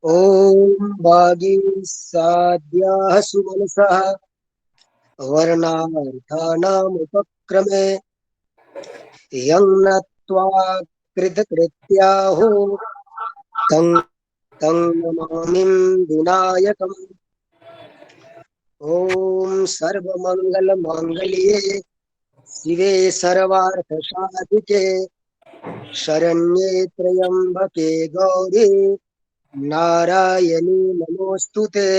ॐ वागीसाद्याः सुमनसः वर्णार्थानामुपक्रमे यं नत्वा कृतकृत्याहो तं तं नमामिं विनायकम्। ॐ सर्वमङ्गलमाङ्गल्ये शिवे सर्वार्थसाधिके शरण्ये त्र्यम्बके गौरी नारायणी नमोस्तुते।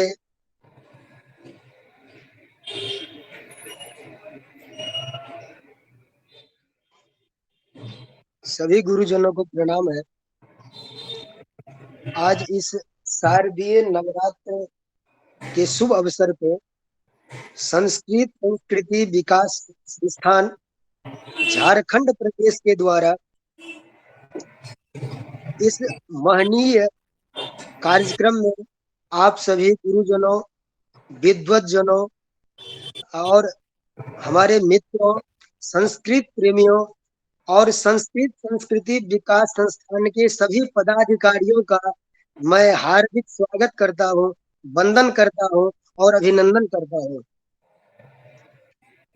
सभी गुरुजनों को प्रणाम है। आज इस शारदीय नवरात्र के शुभ अवसर पे संस्कृत संस्कृति विकास संस्थान झारखंड प्रदेश के द्वारा इस महनीय कार्यक्रम में आप सभी गुरुजनों, विद्वतजनों और हमारे मित्रों, संस्कृत प्रेमियों और संस्कृत संस्कृति विकास संस्थान के सभी पदाधिकारियों का मैं हार्दिक स्वागत करता हूँ, वंदन करता हूँ और अभिनंदन करता हूँ।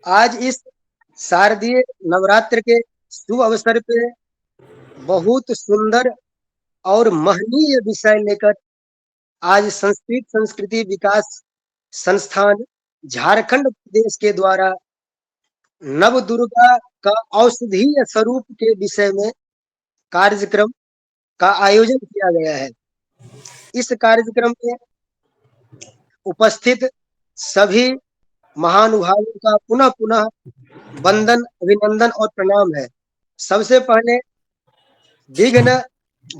आज इस शारदीय नवरात्र के शुभ अवसर पे बहुत सुंदर और महनीय विषय लेकर आज संस्कृत संस्कृति विकास संस्थान झारखंड प्रदेश के द्वारा नव दुर्गा का औषधीय स्वरूप के विषय में कार्यक्रम का आयोजन किया गया है। इस कार्यक्रम में उपस्थित सभी महानुभावों का पुनः पुनः वंदन, अभिनंदन और प्रणाम है। सबसे पहले विघ्न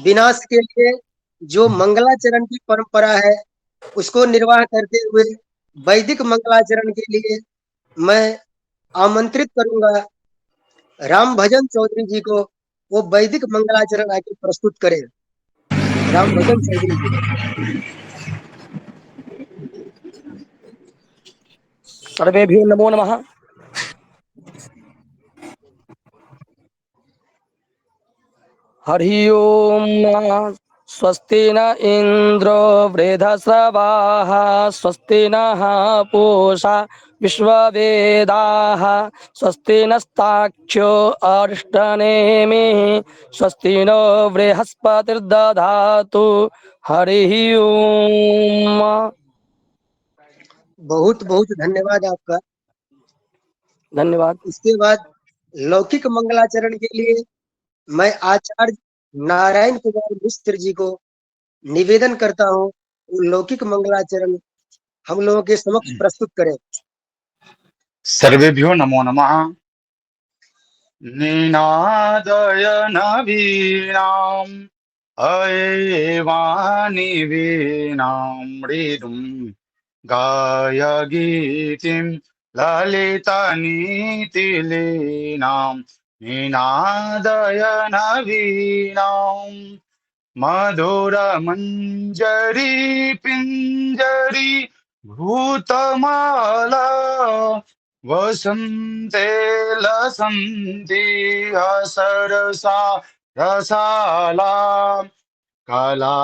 विनाश के लिए जो मंगलाचरण की परंपरा है उसको निर्वाह करते हुए वैदिक मंगलाचरण के लिए मैं आमंत्रित करूंगा राम भजन चौधरी जी को। वो वैदिक मंगलाचरण आके प्रस्तुत करें। राम भजन चौधरी जी। सर्वेभ्यो नमो नमः। हरि ओम। स्वस्ति न इंद्रो वृधस्रवाः स्वस्ति नः पूषा विश्ववेदाः स्वस्ति नस्ताक्ष्यो अरिष्टनेमिः स्वस्ति नो बृहस्पतिर्दधातु। हरि ओम। बहुत बहुत धन्यवाद आपका। धन्यवाद। इसके बाद लौकिक मंगलाचरण के लिए मैं आचार्य नारायण कुमार मिश्र जी को निवेदन करता हूँ लौकिक मंगलाचरण हम लोगों के समक्ष प्रस्तुत करें। सर्वेभ्यो नमो नमः। निनादय नवीनाम् अयेवानि वीणां मृदुं गाय गीतिं ललितनीतिलीनां निनादय नवीनाम् मधुरमञ्जरी पिञ्जरी भूतमाला वसन्ते लसन्ति सरसा रसाला कलापासकलको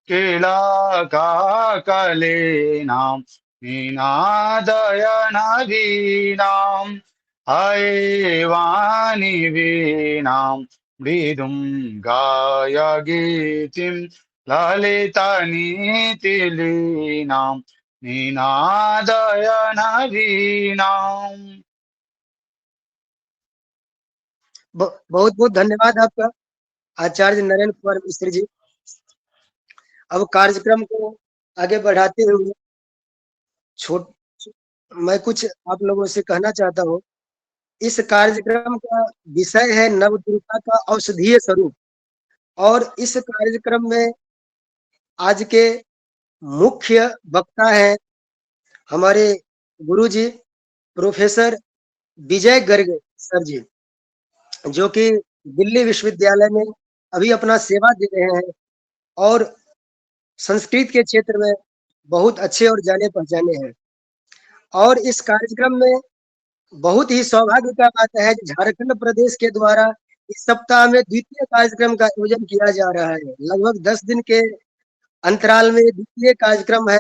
किलाकाकलेनां निनादय नवीनाम् अयेवानि वीणां मृदुं गाय गीतिं ललितनीतिलीनां निनादय नवीनाम्। बहुत बहुत धन्यवाद आपका आचार्य नरेंद्र कुमार मिश्र जी। अब कार्यक्रम को आगे बढ़ाते हुए मैं कुछ आप लोगों से कहना चाहता हूँ। इस कार्यक्रम का विषय है नव दुर्गा का औषधीय स्वरूप और इस कार्यक्रम में आज के मुख्य वक्ता है हमारे गुरुजी प्रोफेसर विजय गर्ग सर जी, जो कि दिल्ली विश्वविद्यालय में अभी अपना सेवा दे रहे हैं और संस्कृत के क्षेत्र में बहुत अच्छे और जाने पहचाने हैं। और इस कार्यक्रम में बहुत ही सौभाग्य का बात है कि झारखंड प्रदेश के द्वारा इस सप्ताह में द्वितीय कार्यक्रम का आयोजन किया जा रहा है। लगभग 10 दिन के अंतराल में द्वितीय कार्यक्रम है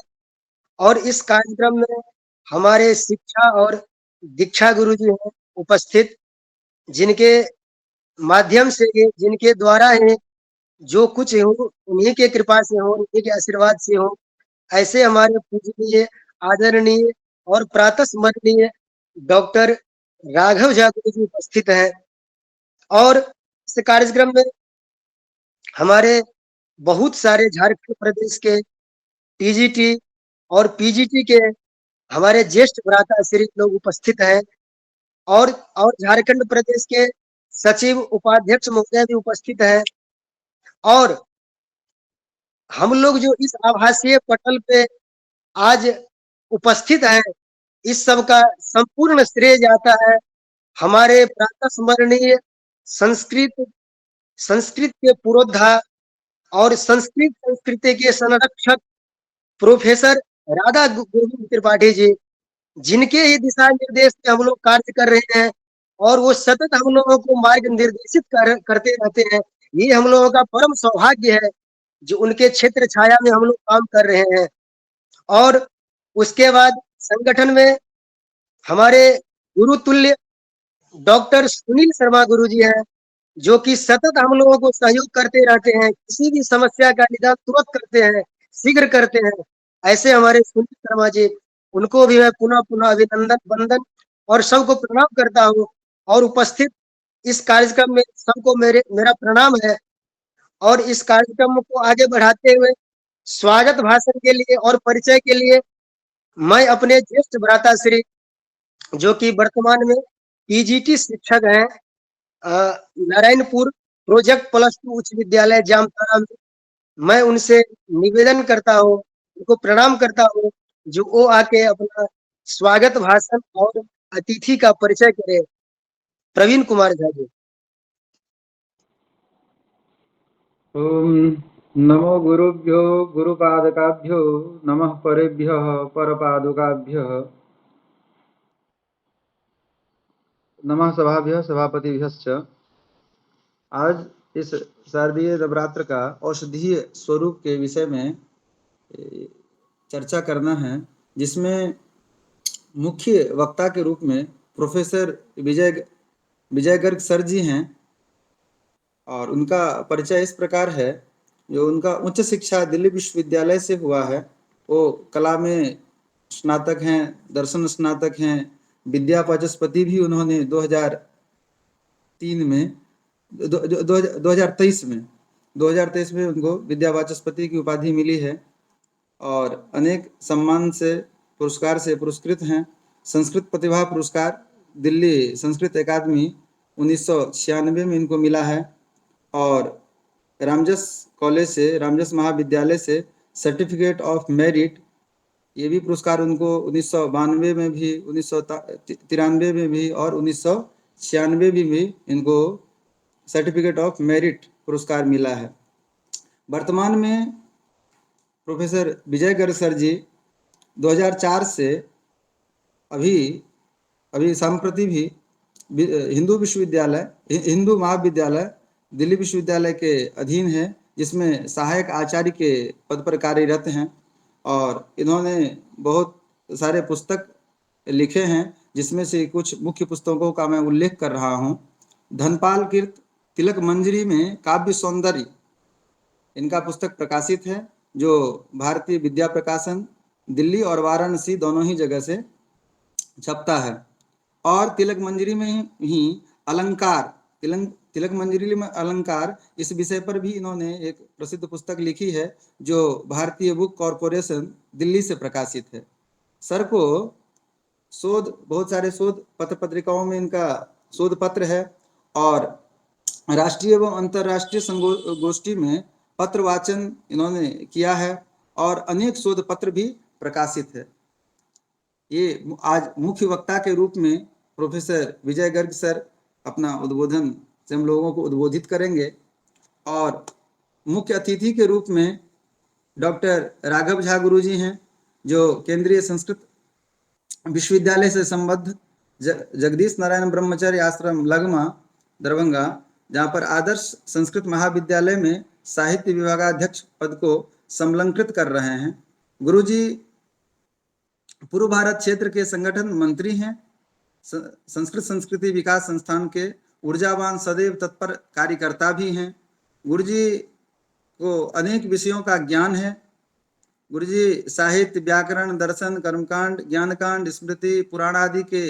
और इस कार्यक्रम में हमारे शिक्षा और दीक्षा गुरु जी हैं उपस्थित, जिनके माध्यम से जिनके द्वारा है जो कुछ हो उन्हीं के कृपा से हो, उन्हीं के आशीर्वाद से हो। ऐसे हमारे पूजनीय, आदरणीय और प्रातस्मरणीय डॉक्टर राघव झा गुरु जी उपस्थित हैं और इस कार्यक्रम में हमारे बहुत सारे झारखंड प्रदेश के टीजीटी और पीजीटी के हमारे ज्येष्ठ भ्राताश्री लोग उपस्थित हैं और झारखंड प्रदेश के सचिव उपाध्यक्ष महोदय भी उपस्थित हैं और हम लोग जो इस आभासीय पटल पे आज उपस्थित हैं, इस सब का संपूर्ण श्रेय जाता है हमारे प्रातस्मरणीय संस्कृत संस्कृत के पुरोधा और संस्कृत संस्कृति के संरक्षक प्रोफेसर राधा गोविंद त्रिपाठी जी, जिनके ही दिशा निर्देश से हम लोग कार्य कर रहे हैं और वो सतत हम लोगों को मार्ग निर्देशित करते रहते हैं। ये हम लोगों का परम सौभाग्य है जो उनके क्षेत्र छाया में हम लोग काम कर रहे हैं। और उसके बाद संगठन में हमारे गुरु तुल्य डॉक्टर सुनील शर्मा गुरु जी हैं, जो कि सतत हम लोगों को सहयोग करते रहते हैं, किसी भी समस्या का निदान तुरंत करते हैं, शीघ्र करते हैं। ऐसे हमारे सुनील शर्मा जी, उनको भी मैं पुनः पुनः अभिनंदन वंदन और सबको प्रणाम करता हूँ और उपस्थित इस कार्यक्रम में सबको मेरा प्रणाम है। और इस कार्यक्रम को आगे बढ़ाते हुए स्वागत भाषण के लिए और परिचय के लिए मैं अपने ज्येष्ठ भ्राताश्री, जो कि वर्तमान में पीजीटी शिक्षक हैं, नारायणपुर प्रोजेक्ट +2 उच्च विद्यालय जामताड़ा में, मैं उनसे निवेदन करता हूँ, उनको प्रणाम करता हूँ, जो वो आके अपना स्वागत भाषण और अतिथि का परिचय करें। प्रवीण कुमार झा जी। ओम नमो गुरुभ्यो गुरुपादकाभ्यो नमः परेभ्यः परपादुकाभ्यः नमः सभाभ्यः सभापतिभ्यश्च। आज इस शारदीय नवरात्र का औषधीय स्वरूप के विषय में चर्चा करना है, जिसमें मुख्य वक्ता के रूप में प्रोफेसर विजय गर्ग सर जी हैं और उनका परिचय इस प्रकार है। जो उनका उच्च शिक्षा दिल्ली विश्वविद्यालय से हुआ है, वो कला में स्नातक हैं, दर्शन स्नातक हैं, विद्या वाचस्पति भी उन्होंने 2003 में 2023 में उनको विद्या वाचस्पति की उपाधि मिली है और अनेक सम्मान से पुरस्कार से पुरस्कृत हैं। संस्कृत प्रतिभा पुरस्कार दिल्ली संस्कृत अकादमी 1996 में इनको मिला है और रामजस कॉलेज से, रामजस महाविद्यालय से सर्टिफिकेट ऑफ मेरिट, ये भी पुरस्कार उनको 1992 में भी, 1993 में भी और 1996 में भी इनको सर्टिफिकेट ऑफ मेरिट पुरस्कार मिला है। वर्तमान में प्रोफेसर विजय गर्ग सर जी 2004 से अभी संप्रति भी हिंदू महाविद्यालय दिल्ली विश्वविद्यालय के अधीन है, जिसमें सहायक आचार्य के पद पर कार्यरत हैं और इन्होंने बहुत सारे पुस्तक लिखे हैं, जिसमें से कुछ मुख्य पुस्तकों का मैं उल्लेख कर रहा हूँ। धनपाल कीर्त तिलक मंजरी में काव्य सौंदर्य, इनका पुस्तक प्रकाशित है, जो भारतीय विद्या प्रकाशन दिल्ली और वाराणसी दोनों ही जगह से छपता है। और तिलक मंजरी में ही अलंकार, तिलक मंजरी में अलंकार, इस विषय पर भी इन्होंने एक प्रसिद्ध पुस्तक लिखी है, जो भारतीय बुक कॉरपोरेशन दिल्ली से प्रकाशित है। सर को बहुत सारे शोध पत्र पत्रिकाओं में इनका शोध पत्र है और राष्ट्रीय एवं अंतर्राष्ट्रीय गोष्ठी में पत्र वाचन इन्होंने किया है और अनेक शोध पत्र भी प्रकाशित है। ये आज मुख्य वक्ता के रूप में प्रोफेसर विजय गर्ग सर अपना उद्बोधन से हम लोगों को उद्बोधित करेंगे और मुख्य अतिथि के रूप में डॉक्टर राघव झा गुरु जी हैं, जो केंद्रीय संस्कृत विश्वविद्यालय से संबद्ध जगदीश नारायण ब्रह्मचर्य आश्रम लगमा दरभंगा जहाँ पर आदर्श संस्कृत महाविद्यालय में साहित्य विभागाध्यक्ष पद को संलग्नित कर रहे हैं। गुरुजी पूर्व भारत क्षेत्र के संगठन मंत्री हैं। संस्कृत संस्कृति विकास संस्थान के ऊर्जावान सदैव तत्पर कार्यकर्ता भी हैं। गुरुजी को अनेक विषयों का ज्ञान है। गुरुजी साहित्य, व्याकरण, दर्शन, कर्मकांड, ज्ञानकांड, स्मृति, पुराण आदि के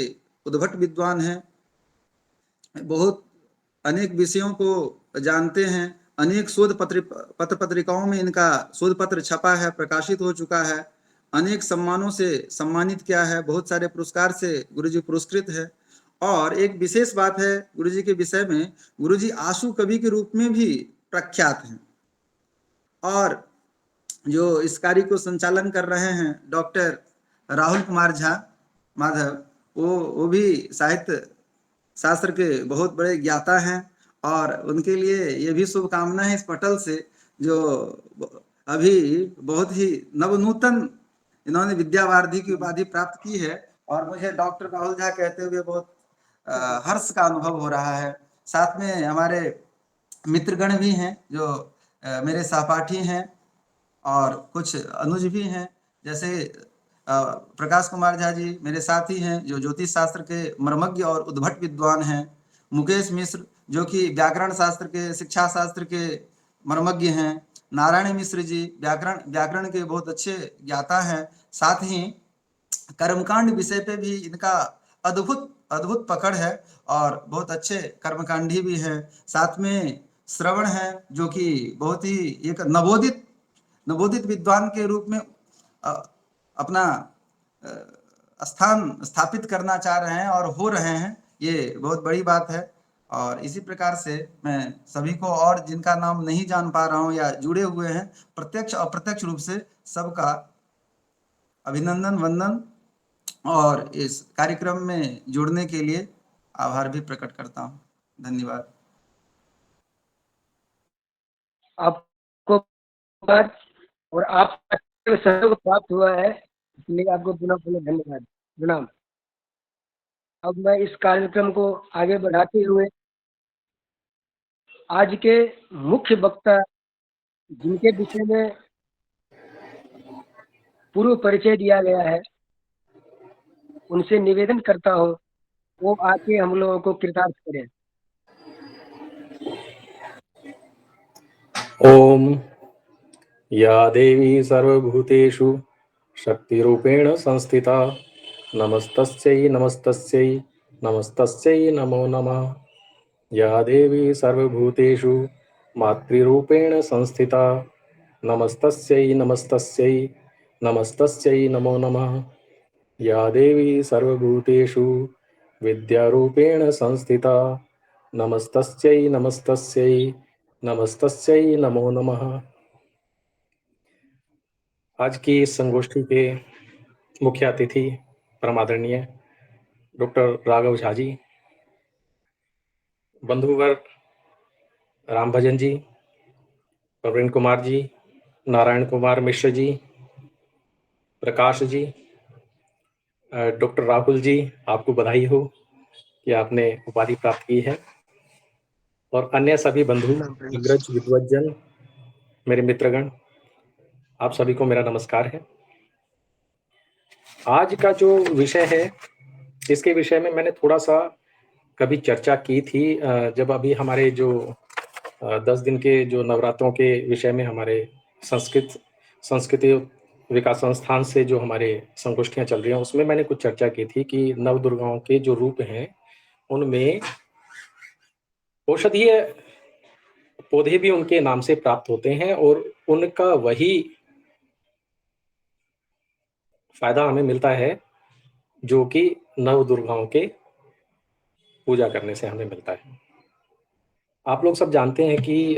उद्भट विद्वान हैं। बहुत अनेक विषयों को जानते हैं। अनेक शोध पत्र पत्रिकाओं में इनका शोध पत्र छपा है, प्रकाशित हो चुका है। अनेक सम्मानों से सम्मानित किया है। बहुत सारे पुरस्कार से गुरुजी पुरस्कृत है। और एक विशेष बात है गुरुजी के विषय में, गुरुजी आशु कवि के रूप में भी प्रख्यात हैं। और जो इस कार्य को संचालन कर रहे हैं डॉक्टर राहुल कुमार झा माधव, वो भी साहित्य शास्त्र के बहुत बड़े ज्ञाता हैं। और उनके लिए ये भी शुभकामना है इस पटल से, जो अभी बहुत ही नवनूतन इन्होंने विद्यावारिधि की उपाधि प्राप्त की है। और मुझे डॉक्टर राहुल झा कहते हुए बहुत हर्ष का अनुभव हो रहा है। साथ में हमारे मित्रगण भी हैं जो मेरे सहपाठी हैं, और कुछ अनुज भी हैं, जैसे प्रकाश कुमार झा जी मेरे साथी हैं जो ज्योतिष शास्त्र के मर्मज्ञ और उद्भट विद्वान हैं। मुकेश मिश्र जो कि व्याकरण शास्त्र के, शिक्षा शास्त्र के मर्मज्ञ हैं। नारायण मिश्र जी व्याकरण के बहुत अच्छे ज्ञाता हैं। साथ ही कर्मकांड विषय पे भी इनका अद्भुत पकड़ है और बहुत अच्छे कर्मकांडी भी हैं। साथ में श्रवण है जो कि बहुत ही एक नवोदित विद्वान के रूप में अपना स्थान स्थापित करना चाह रहे हैं और हो रहे हैं। ये बहुत बड़ी बात है। और इसी प्रकार से मैं सभी को, और जिनका नाम नहीं जान पा रहा हूं या जुड़े हुए हैं, प्रत्यक्ष अप्रत्यक्ष रूप से सबका अभिनंदन, वंदन और इस कार्यक्रम में जुड़ने के लिए आभार भी प्रकट करता हूं। धन्यवाद। आपको और आपका सहयोग प्राप्त हुआ है, इसलिए आपको पुनः पुनः धन्यवाद, प्रणाम। अब मैं इस कार्यक्रम को आगे बढ़ाते हुए आज के मुख्य वक्ता, जिनके विषय में पूर्व परिचय दिया गया है, उनसे निवेदन करता हूँ वो आके हम लोगों को कृतार्थ करें। ओम या देवी सर्वभूतेषु शक्तिरूपेण संस्थिता नमस्तस्यै नमस्तस्यै नमस्तस्यै नमो नमः। या देवी सर्वभूतेषु मातृरूपेण संस्थिता नमस्तस्यै नमस्तस्यै नमस्तस्यै नमो नमः। या देवी सर्वभूतेषु विद्यारूपेण संस्थिता नमस्तस्यै नमस्तस्यै नमस्तस्यै नमो नमः। आज की इस संगोष्ठी के मुख्य अतिथि परम आदरणीय डॉक्टर राघव झा जी, बंधुवर राम भजन जी, प्रवीण कुमार जी, नारायण कुमार मिश्र जी, प्रकाश जी, डॉक्टर राहुल जी, आपको बधाई हो कि आपने उपाधि प्राप्त की है। और अन्य सभी बंधु, अग्रज, विद्वज्जन, मेरे मित्रगण, आप सभी को मेरा नमस्कार है। आज का जो विषय है, इसके विषय में मैंने थोड़ा सा कभी चर्चा की थी, जब अभी हमारे जो 10 दिन के जो नवरात्रों के विषय में हमारे संस्कृति विकास संस्थान से जो हमारे संगोष्ठियां चल रही हैं, उसमें मैंने कुछ चर्चा की थी कि नव दुर्गाओं के जो रूप हैं उनमें औषधीय पौधे भी उनके नाम से प्राप्त होते हैं और उनका वही फायदा हमें मिलता है जो कि नव दुर्गाओं के पूजा करने से हमें मिलता है। आप लोग सब जानते हैं कि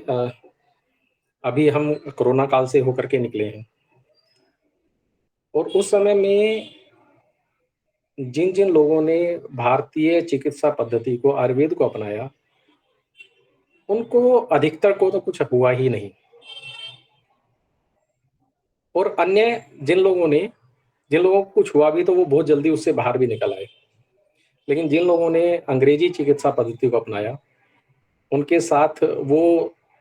अभी हम कोरोना काल से होकर के निकले हैं और उस समय में जिन जिन लोगों ने भारतीय चिकित्सा पद्धति को, आयुर्वेद को अपनाया, उनको अधिकतर को तो कुछ हुआ ही नहीं। और अन्य जिन लोगों को कुछ हुआ भी तो वो बहुत जल्दी उससे बाहर भी निकल आए। लेकिन जिन लोगों ने अंग्रेजी चिकित्सा पद्धति को अपनाया उनके साथ वो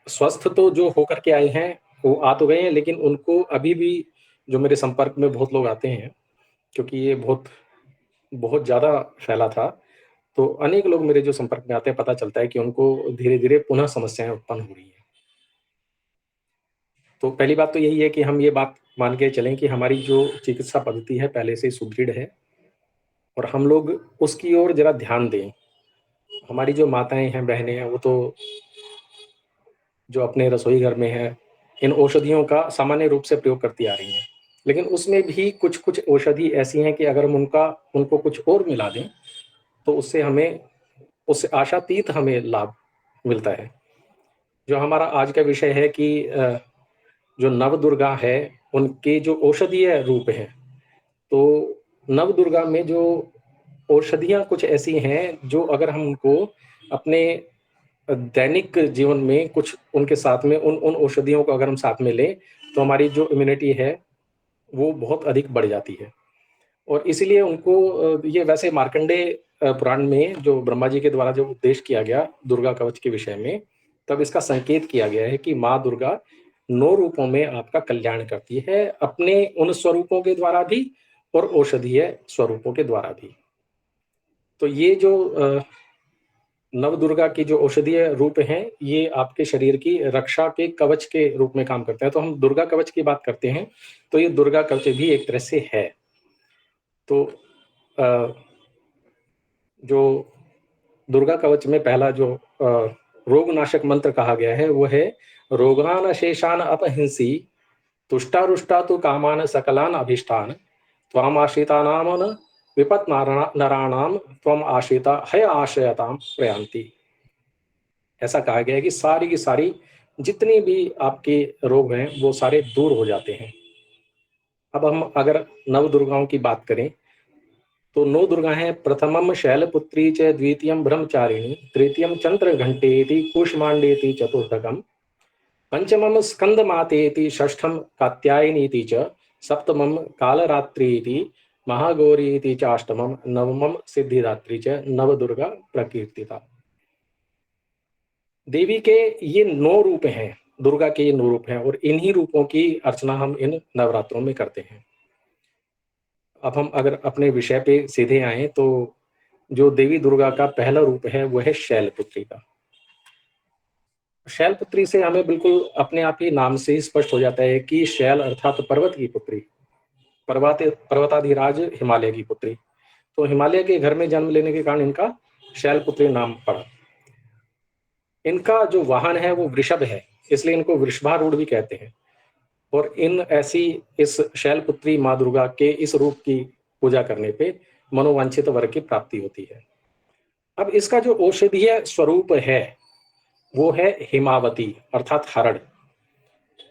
स्वस्थ तो जो होकर के आए हैं वो आ तो गए हैं, लेकिन उनको अभी भी जो मेरे संपर्क में बहुत लोग आते हैं, क्योंकि ये बहुत बहुत ज़्यादा फैला था, तो अनेक लोग मेरे जो संपर्क में आते हैं, पता चलता है कि उनको धीरे-धीरे पुनः समस्याएँ उत्पन्न हो रही हैं। तो पहली बात तो यही है कि हम ये बात मान के चलें कि हमारी जो चिकित्सा पद्धति है पहले से सुदृढ़ है और हम लोग उसकी ओर ज़रा ध्यान दें। हमारी जो माताएँ हैं, बहनें हैं, वो तो जो अपने रसोई घर में हैं, इन औषधियों का सामान्य रूप से प्रयोग करती आ रही हैं। लेकिन उसमें भी कुछ-कुछ औषधि ऐसी हैं कि अगर हम उनको कुछ और मिला दें, तो उससे आशातीत हमें लाभ मिलता है। जो हमारा आज का विषय है कि जो नवदुर्गा है, उनके जो औषधीय रूप हैं, तो नवदुर्गा में जो औषधियाँ कुछ ऐसी हैं, जो अगर हम उनको अपने दैनिक जीवन में कुछ उनके साथ में उन औषधियों को अगर हम साथ में लें, तो हमारी जो इम्यूनिटी है, वो बहुत अधिक बढ़ जाती है। और इसीलिए उनको ये वैसे मार्कंडेय पुराण में जो ब्रह्मा जी के द्वारा जो उपदेश किया गया दुर्गा कवच के विषय में, तब इसका संकेत किया गया है कि माँ दुर्गा 9 रूपों में आपका कल्याण करती है, अपने उन स्वरूपों के द्वारा भी और औषधीय स्वरूपों के द्वारा भी। तो ये जो नवदुर्गा की जो औषधीय रूप हैं, ये आपके शरीर की रक्षा के कवच के रूप में काम करते हैं। तो हम दुर्गा कवच की बात करते हैं, तो ये दुर्गा कवच भी एक तरह से है। तो जो दुर्गा कवच में पहला जो रोगनाशक मंत्र कहा गया है, वो है रोगान शेषान अपहिंसी तुष्टारुष्टा तु कामान सकलान अभिष्टान त्वाम आश्रितानाम न विपत् नराणाम त्वम आश्रिता है आश्रयताम प्रयांति। ऐसा कहा गया है कि सारी की सारी जितनी भी आपके रोग हैं वो सारे दूर हो जाते हैं। अब हम अगर नव दुर्गाओं की बात करें, तो 9 दुर्गा हैं। प्रथमम शैलपुत्री च द्वितीयम ब्रह्मचारिणी तृतीयम चंद्रघंटेति कूष्मांडेति चतुर्थकम पंचमम स्कंदमातेति षष्ठम कात्यायनीति च सप्तमम कालरात्रीति महागौरीति च अष्टमम नवमम सिद्धिदात्री च नवदुर्गा प्रकीर्तिता। देवी के ये 9 रूप हैं, दुर्गा के ये 9 रूप हैं और इन्हीं रूपों की अर्चना हम इन नवरात्रों में करते हैं। अब हम अगर अपने विषय पे सीधे आए, तो जो देवी दुर्गा का पहला रूप है वो है शैलपुत्री का। शैलपुत्री से हमें बिल्कुल अपने आप ही नाम से ही स्पष्ट हो जाता है कि शैल अर्थात पर्वत की पुत्री, पर्वताधिराज हिमालय की पुत्री। तो हिमालय के घर में जन्म लेने के कारण इनका शैलपुत्री नाम पड़ा। इनका जो वाहन है वो वृषभ है, इसलिए इनको वृषभारूढ़ भी कहते हैं। और इस शैलपुत्री माँ दुर्गा के इस रूप की पूजा करने पे मनोवांछित वर की प्राप्ति होती है। अब इसका जो औषधीय स्वरूप है वो है हिमावती अर्थात हरड़।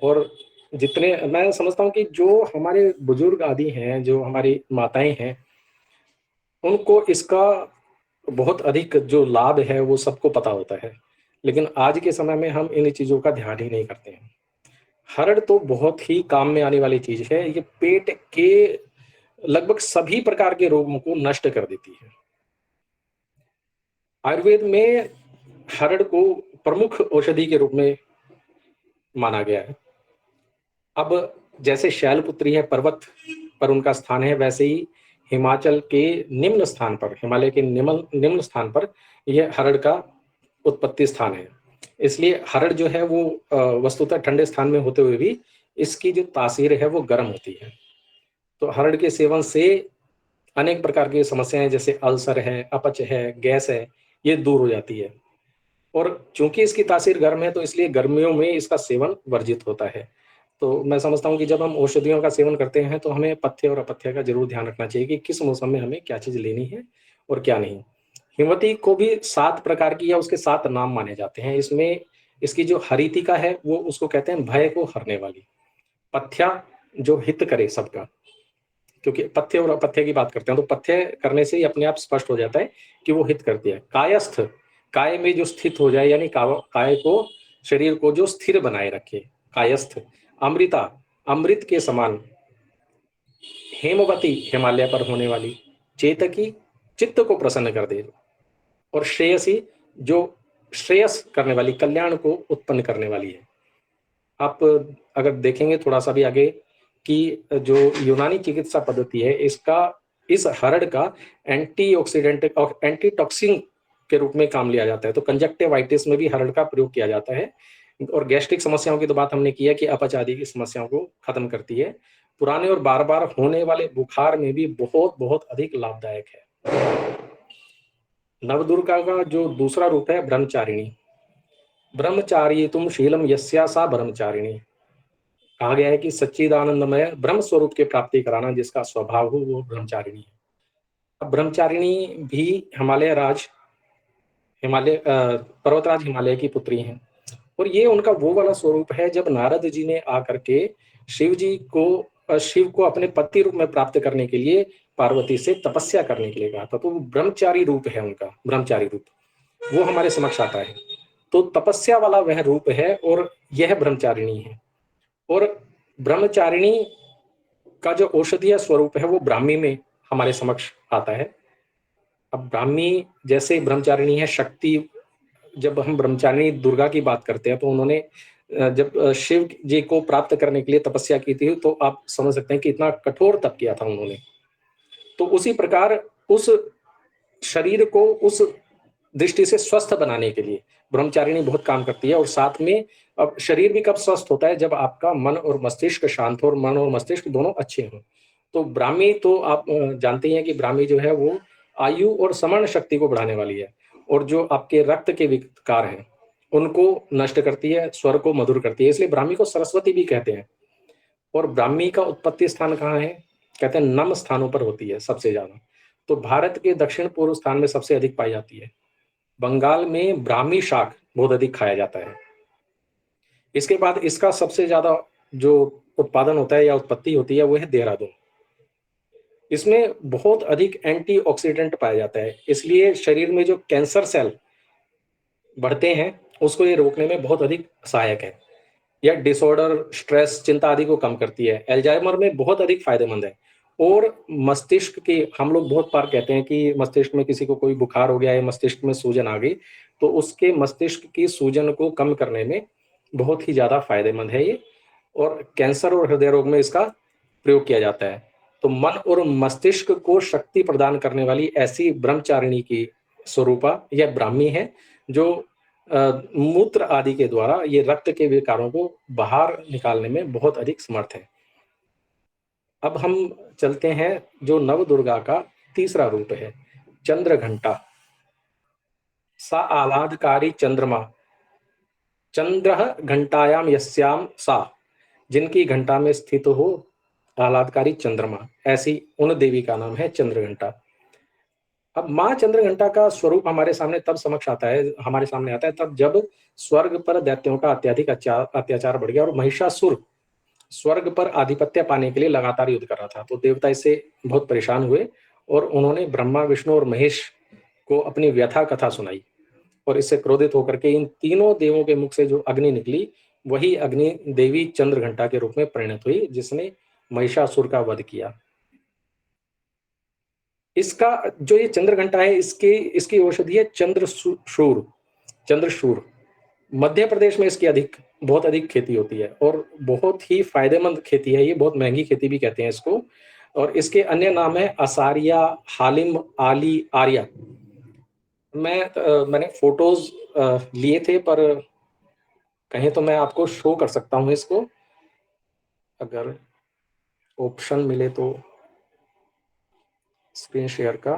और जितने मैं समझता हूँ कि जो हमारे बुजुर्ग आदि हैं, जो हमारी माताएं हैं, उनको इसका बहुत अधिक जो लाभ है वो सबको पता होता है, लेकिन आज के समय में हम इन चीजों का ध्यान ही नहीं करते हैं। हरड़ तो बहुत ही काम में आने वाली चीज है। ये पेट के लगभग सभी प्रकार के रोगों को नष्ट कर देती है। आयुर्वेद में हरड़ को प्रमुख औषधि के रूप में माना गया है। अब जैसे शैलपुत्री है पर्वत पर उनका स्थान है, वैसे ही हिमाचल के निम्न स्थान पर, हिमालय के निम्न स्थान पर यह हरड़ का उत्पत्ति स्थान है। इसलिए हरड़ जो है वो वस्तुतः ठंडे स्थान में होते हुए भी इसकी जो तासीर है वो गर्म होती है। तो हरड़ के सेवन से अनेक प्रकार की समस्याएं जैसे अल्सर है, अपच है, गैस है, ये दूर हो जाती है। और चूंकि इसकी तासीर गर्म है तो इसलिए गर्मियों में इसका सेवन वर्जित होता है। तो मैं समझता हूँ कि जब हम औषधियों का सेवन करते हैं तो हमें पथ्य और अपथ्य का जरूर ध्यान रखना चाहिए कि किस मौसम में हमें क्या चीज लेनी है और क्या नहीं। हिमवती को भी 7 प्रकार की या उसके 7 नाम माने जाते हैं। इसमें इसकी जो हरितिका है वो उसको कहते हैं भय को हरने वाली। पथ्या जो हित करे सबका, क्योंकि पथ्य और अपथ्य की बात करते हैं तो पथ्य करने से ही अपने आप स्पष्ट हो जाता है कि वो हित करती है। कायस्थ, काय में जो स्थित हो जाए, यानी काय को, शरीर को जो स्थिर बनाए रखे, कायस्थ। अमृता, अमृत के समान। हेमवती, हिमालय पर होने वाली। चेतकी, चित्त को प्रसन्न कर दे। और श्रेयसी, जो श्रेयस करने वाली, कल्याण को उत्पन्न करने वाली है। आप अगर देखेंगे थोड़ा सा भी आगे कि जो यूनानी चिकित्सा पद्धति है, इसका, इस हरड़ का एंटीऑक्सीडेंट और एंटीटॉक्सिन के रूप में काम लिया जाता है। तो कंजक्टिवाइटिस में भी हरड़ का प्रयोग किया जाता है। और गैस्ट्रिक समस्याओं की तो बात हमने की है कि अपच आदि की समस्याओं को खत्म करती है। पुराने और बार बार होने वाले बुखार में भी बहुत बहुत अधिक लाभदायक है। नवदुर्गा का जो दूसरा रूप है ब्रह्मचारिणी। ब्रह्मचारी तुम शीलम यस्या सा ब्रह्मचारिणी। कहा गया है कि सच्चिदानंदमय ब्रह्म स्वरूप की प्राप्ति कराना जिसका स्वभाव हो वो ब्रह्मचारिणी है। अब ब्रह्मचारिणी भी पर्वतराज हिमालय की पुत्री हैं। और ये उनका वो वाला स्वरूप है जब नारद जी ने आकर के शिव को अपने पति रूप में प्राप्त करने के लिए पार्वती से तपस्या करने के लिए कहा था। तो ब्रह्मचारी रूप है उनका, ब्रह्मचारी रूप वो हमारे समक्ष आता है। तो तपस्या वाला वह रूप है और यह ब्रह्मचारिणी है। और ब्रह्मचारिणी का जो औषधीय स्वरूप है वो ब्राह्मी में हमारे समक्ष आता है। अब ब्राह्मी जैसे ब्रह्मचारिणी है शक्ति। जब हम ब्रह्मचारिणी दुर्गा की बात करते हैं तो उन्होंने जब शिव जी को प्राप्त करने के लिए तपस्या की थी, तो आप समझ सकते हैं कि इतना कठोर तप किया था उन्होंने। तो उसी प्रकार उस शरीर को उस दृष्टि से स्वस्थ बनाने के लिए ब्रह्मचारिणी बहुत काम करती है। और साथ में अब शरीर भी कब स्वस्थ होता है, जब आपका मन और मस्तिष्क शांत हो, और मन और मस्तिष्क दोनों अच्छे हों। तो ब्राह्मी तो आप जानते ही हैं कि ब्राह्मी जो है वो आयु और समर्ण शक्ति को बढ़ाने वाली है, और जो आपके रक्त के विकार हैं उनको नष्ट करती है, स्वर को मधुर करती है। इसलिए ब्राह्मी को सरस्वती भी कहते हैं। और ब्राह्मी का उत्पत्ति स्थान कहाँ है, कहते हैं नम स्थानों पर होती है सबसे ज्यादा। तो भारत के दक्षिण पूर्व स्थान में सबसे अधिक पाई जाती है। बंगाल में ब्राह्मी शाक बहुत अधिक खाया जाता है। इसके बाद इसका सबसे ज्यादा जो उत्पादन होता है या उत्पत्ति होती है वो है देहरादून। इसमें बहुत अधिक एंटीऑक्सीडेंट पाया जाता है, इसलिए शरीर में जो कैंसर सेल बढ़ते हैं उसको ये रोकने में बहुत अधिक सहायक है। यह डिसऑर्डर, स्ट्रेस, चिंता आदि को कम करती है। एल्जाइमर में बहुत अधिक फायदेमंद है। और मस्तिष्क की, हम लोग बहुत बार कहते हैं कि मस्तिष्क में किसी को कोई बुखार हो गया है, मस्तिष्क में सूजन आ गई, तो उसके मस्तिष्क की सूजन को कम करने में बहुत ही ज्यादा फायदेमंद है ये। और कैंसर और हृदय रोग में इसका प्रयोग किया जाता है। तो मन और मस्तिष्क को शक्ति प्रदान करने वाली ऐसी ब्रह्मचारिणी की स्वरूपा यह ब्राह्मी है, जो मूत्र आदि के द्वारा ये रक्त के विकारों को बाहर निकालने में बहुत अधिक समर्थ है। अब हम चलते हैं जो नव दुर्गा का तीसरा रूप है, चंद्र घंटा। सा आह्लादकारी चंद्रमा, चंद्र घंटायाम यस्याम सा, जिनकी घंटा में स्थित हो आह्लादकारी चंद्रमा, ऐसी उन देवी का नाम है चंद्र घंटा। अब माँ चंद्र घंटा का स्वरूप हमारे सामने तब समक्ष आता है, हमारे सामने आता है तब जब स्वर्ग पर दैत्यों का अत्यधिक अत्याचार बढ़ गया और महिषासुर स्वर्ग पर आधिपत्य पाने के लिए लगातार युद्ध कर रहा था। तो देवता इससे बहुत परेशान हुए और उन्होंने ब्रह्मा, विष्णु और महेश को अपनी व्यथा कथा सुनाई। और इससे क्रोधित होकर के इन तीनों देवों के मुख से जो अग्नि निकली वही अग्नि देवी चंद्र घंटा के रूप में परिणत हुई, जिसने महिषासुर का वध किया। इसका जो ये चंद्र घंटा है इसकी औषधि है चंद्रशूर। मध्य प्रदेश में इसकी बहुत अधिक खेती होती है और बहुत ही फायदेमंद खेती है ये, बहुत महंगी खेती भी कहते हैं इसको। और इसके अन्य नाम है असारिया, हालिम, आली, आर्या। मैंने फोटोज लिए थे, पर कहें तो मैं आपको शो कर सकता हूं इसको, अगर ऑप्शन मिले तो स्क्रीन शेयर का।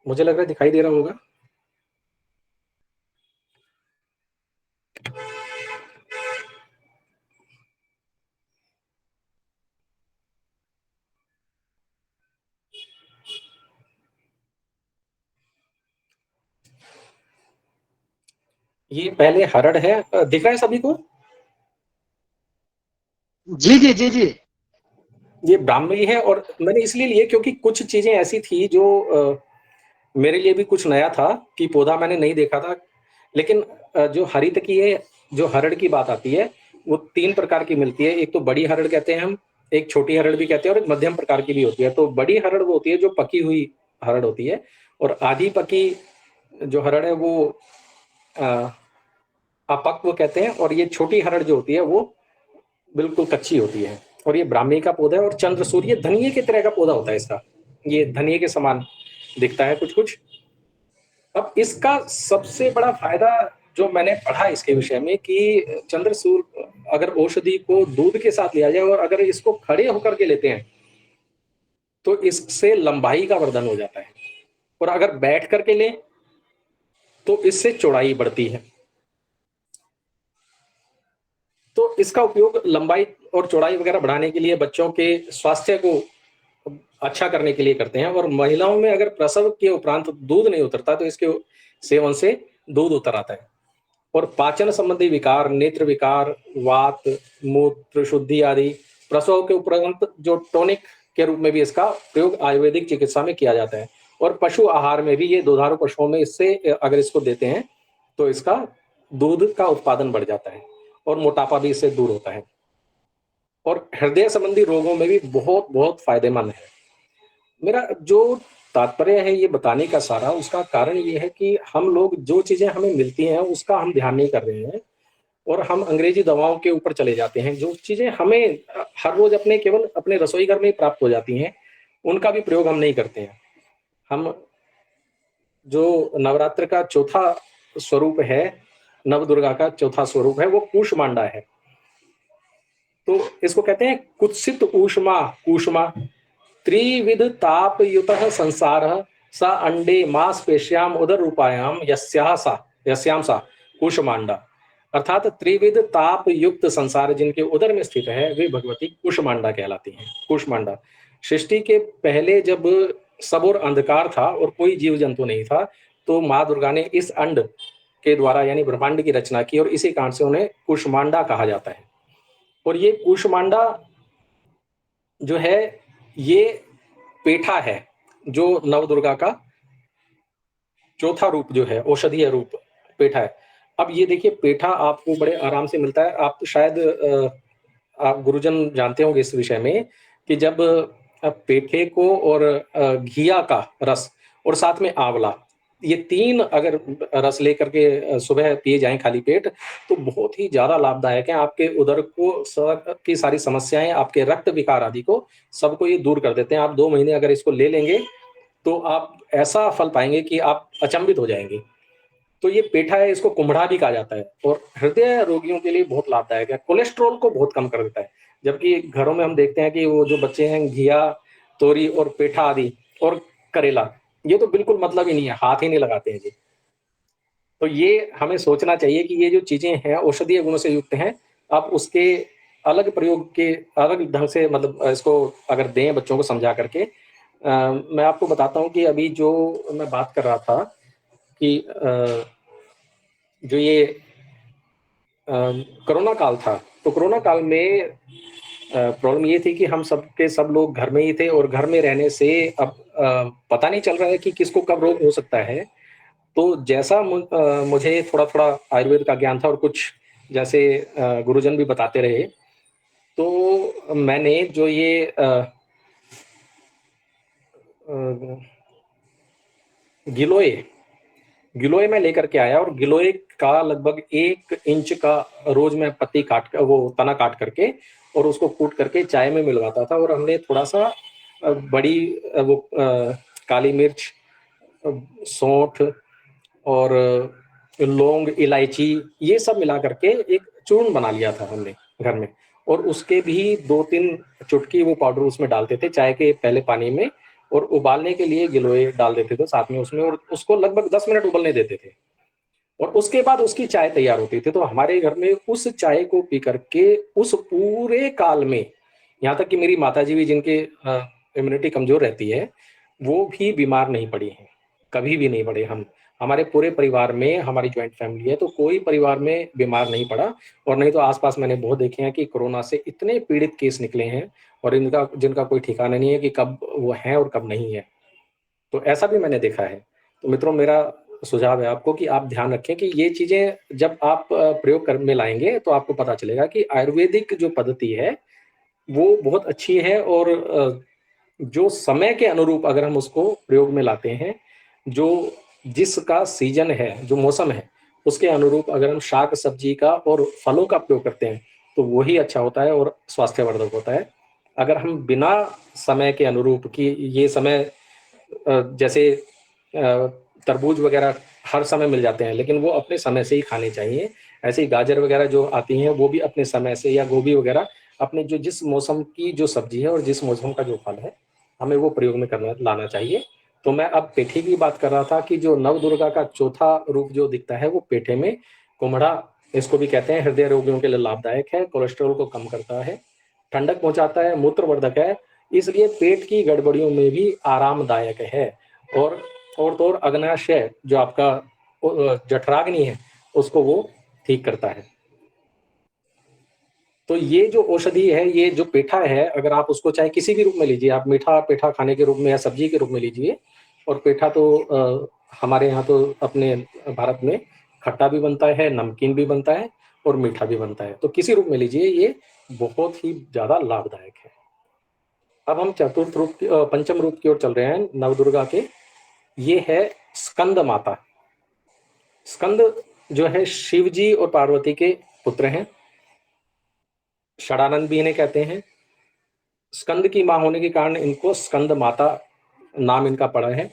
मुझे लग रहा है दिखाई दे रहा होगा। ये पहले हरड़ है, दिख रहा है सभी को? जी जी जी जी। ये ब्राह्मणी है और मैंने इसलिए लिए क्योंकि कुछ चीजें ऐसी थी जो मेरे लिए भी कुछ नया था कि पौधा मैंने नहीं देखा था। लेकिन जो हरित की है, जो हरड़ की बात आती है, वो 3 प्रकार की मिलती है। एक तो बड़ी हरड़ कहते हैं हम, एक छोटी हरड़ भी कहते हैं और एक मध्यम प्रकार की भी होती है। तो बड़ी हरड़ वो होती है जो पकी हुई हरड़ होती है, और आधी पकी जो हरड़ है वो अपक्व कहते हैं, और ये छोटी हरड़ जो होती है वो बिल्कुल कच्ची होती है। और ये ब्राह्मी का पौधा है, और चंद्र सूर्य धनिये की तरह का पौधा होता है इसका, ये धनिये के समान दिखता है कुछ कुछ। अब इसका सबसे बड़ा फायदा जो मैंने पढ़ा इसके विषय में कि चंद्रसूर्य अगर औषधि को दूध के साथ लिया जाए और अगर इसको खड़े होकर के लेते हैं तो इससे लंबाई का वर्धन हो जाता है, और अगर बैठ करके लें तो इससे चौड़ाई बढ़ती है। तो इसका उपयोग लंबाई और चौड़ाई वगैरह बढ़ाने के लिए, बच्चों के स्वास्थ्य को अच्छा करने के लिए करते हैं। और महिलाओं में अगर प्रसव के उपरांत दूध नहीं उतरता तो इसके सेवन से दूध उतर आता है। और पाचन संबंधी विकार, नेत्र विकार, वात, मूत्र शुद्धि आदि, प्रसव के उपरांत जो टॉनिक के रूप में भी इसका प्रयोग आयुर्वेदिक चिकित्सा में किया जाता है। और पशु आहार में भी, ये दुधारू पशुओं में इससे अगर इसको देते हैं तो इसका दूध का उत्पादन बढ़ जाता है और मोटापा भी इससे दूर होता है। और हृदय संबंधी रोगों में भी बहुत बहुत फायदेमंद है। मेरा जो तात्पर्य है ये बताने का सारा, उसका कारण ये है कि हम लोग जो चीजें हमें मिलती हैं उसका हम ध्यान नहीं कर रहे हैं, और हम अंग्रेजी दवाओं के ऊपर चले जाते हैं। जो चीजें हमें हर रोज अपने केवल अपने रसोई घर में ही प्राप्त हो जाती हैं उनका भी प्रयोग हम नहीं करते हैं। हम जो नवरात्र का चौथा स्वरूप है, नव दुर्गा का चौथा स्वरूप है, वो कूष्मांडा है। तो इसको कहते हैं कुत्सित ऊष्मा कूष्मा, त्रिविध ताप युतः संसार सा अंडे मास पेश्याम उदर रूपायाम यस्याम सा कूष्मांडा। अर्थात त्रिविध ताप युक्त संसार जिनके उदर में स्थित है वे भगवती कूष्मांडा कहलाती हैं। कूष्मांडा सृष्टि के पहले जब सब और अंधकार था और कोई जीव जंतु नहीं था, तो माँ दुर्गा ने इस अंड के द्वारा यानी ब्रह्मांड की रचना की, और इसी कारण से उन्हें कूष्मांडा कहा जाता है। और ये कूष्मांडा जो है ये पेठा है, जो नवदुर्गा का चौथा रूप जो है, औषधीय रूप पेठा है। अब ये देखिए, पेठा आपको बड़े आराम से मिलता है। आप शायद आप गुरुजन जानते होंगे इस विषय में कि जब पेठे को और घिया का रस और साथ में आंवला, ये तीन अगर रस लेकर के सुबह पिए जाएं खाली पेट, तो बहुत ही ज्यादा लाभदायक है। आपके उदर को की सारी समस्याएं, आपके रक्त विकार आदि को सबको ये दूर कर देते हैं। आप 2 महीने अगर इसको ले लेंगे तो आप ऐसा फल पाएंगे कि आप अचंभित हो जाएंगे। तो ये पेठा है, इसको कुम्हड़ा भी कहा जाता है, और हृदय रोगियों के लिए बहुत लाभदायक है। कोलेस्ट्रॉल को बहुत कम कर देता है। जबकि घरों में हम देखते हैं कि वो जो बच्चे हैं घिया, तोरी और पेठा आदि और करेला, ये तो बिल्कुल मतलब ही नहीं है, हाथ ही नहीं लगाते हैं जी। तो ये हमें सोचना चाहिए कि ये जो चीजें हैं औषधीय गुणों से युक्त हैं, आप उसके अलग प्रयोग के अलग ढंग से मतलब इसको अगर दें बच्चों को समझा करके। मैं आपको बताता हूँ कि अभी जो मैं बात कर रहा था कि जो ये कोरोना काल था, तो कोरोना काल में प्रॉब्लम ये थी कि हम सब लोग घर में ही थे, और घर में रहने से अब पता नहीं चल रहा है कि किसको कब रोग हो सकता है। तो जैसा मुझे थोड़ा थोड़ा आयुर्वेद का ज्ञान था और कुछ जैसे गुरुजन भी बताते रहे, तो मैंने जो ये गिलोय में लेकर के आया, और गिलोय का लगभग 1 इंच का रोज मैं पत्ती वो तना काट करके और उसको कूट करके चाय में मिलवाता था। और हमने थोड़ा सा बड़ी वो काली मिर्च, सौंठ और लौंग, इलायची, ये सब मिला करके एक चूर्ण बना लिया था हमने घर में, और उसके भी 2-3 चुटकी वो पाउडर उसमें डालते थे चाय के पहले पानी में, और उबालने के लिए गिलोय डाल देते थे साथ में उसमें, और उसको लगभग 10 मिनट उबलने देते थे, और उसके बाद उसकी चाय तैयार होती थी। तो हमारे घर में उस चाय को पी करके उस पूरे काल में, यहाँ तक कि मेरी माताजी भी जिनके इम्यूनिटी कमजोर रहती है, वो भी बीमार नहीं पड़ी हैं, कभी भी नहीं पड़े। हमारे पूरे परिवार में, हमारी ज्वाइंट फैमिली है, तो कोई परिवार में बीमार नहीं पड़ा। और नहीं तो आसपास मैंने बहुत देखे हैं कि कोरोना से इतने पीड़ित केस निकले हैं, और जिनका कोई ठिकाना नहीं है कि कब वो हैं और कब नहीं है। तो ऐसा भी मैंने देखा है। तो मित्रों, मेरा सुझाव है आपको कि आप ध्यान रखें कि ये चीजें जब आप प्रयोग में लाएंगे तो आपको पता चलेगा कि आयुर्वेदिक जो पद्धति है वो बहुत अच्छी है, और जो समय के अनुरूप अगर हम उसको प्रयोग में लाते हैं, जो जिसका सीजन है, जो मौसम है, उसके अनुरूप अगर हम शाक सब्जी का और फलों का प्रयोग करते हैं तो वही अच्छा होता है और स्वास्थ्यवर्धक होता है। अगर हम बिना समय के अनुरूप कि ये समय जैसे तरबूज वगैरह हर समय मिल जाते हैं, लेकिन वो अपने समय से ही खाने चाहिए। ऐसे ही गाजर वगैरह जो आती हैं वो भी अपने समय से, या गोभी वगैरह अपने जो जिस मौसम की जो सब्जी है और जिस मौसम का जो फल है हमें वो प्रयोग में करना लाना चाहिए। तो मैं अब पेठे की बात कर रहा था कि जो नवदुर्गा का चौथा रूप जो दिखता है वो पेठे में कुम्हड़ा, इसको भी कहते हैं, हृदय रोगियों के लिए लाभदायक है, कोलेस्ट्रॉल को कम करता है, ठंडक पहुंचाता है, मूत्रवर्धक है, इसलिए पेट की गड़बड़ियों में भी आरामदायक है। और तो और अग्नाशय जो आपका जठराग्नि है उसको वो ठीक करता है। तो ये जो औषधि है, ये जो पेठा है, अगर आप उसको चाहे किसी भी रूप में लीजिए, आप मीठा पेठा खाने के रूप में या सब्जी के रूप में लीजिए, और पेठा तो हमारे यहाँ तो अपने भारत में खट्टा भी बनता है, नमकीन भी बनता है और मीठा भी बनता है, तो किसी रूप में लीजिए, ये बहुत ही ज्यादा लाभदायक है। अब हम चतुर्थ रूप पंचम रूप की ओर चल रहे हैं नवदुर्गा के। ये है स्कंद माता। स्कंद जो है शिव जी और पार्वती के पुत्र हैं, षडानंद भी इन्हें कहते हैं। स्कंद की मां होने के कारण इनको स्कंद माता नाम इनका पड़ा है।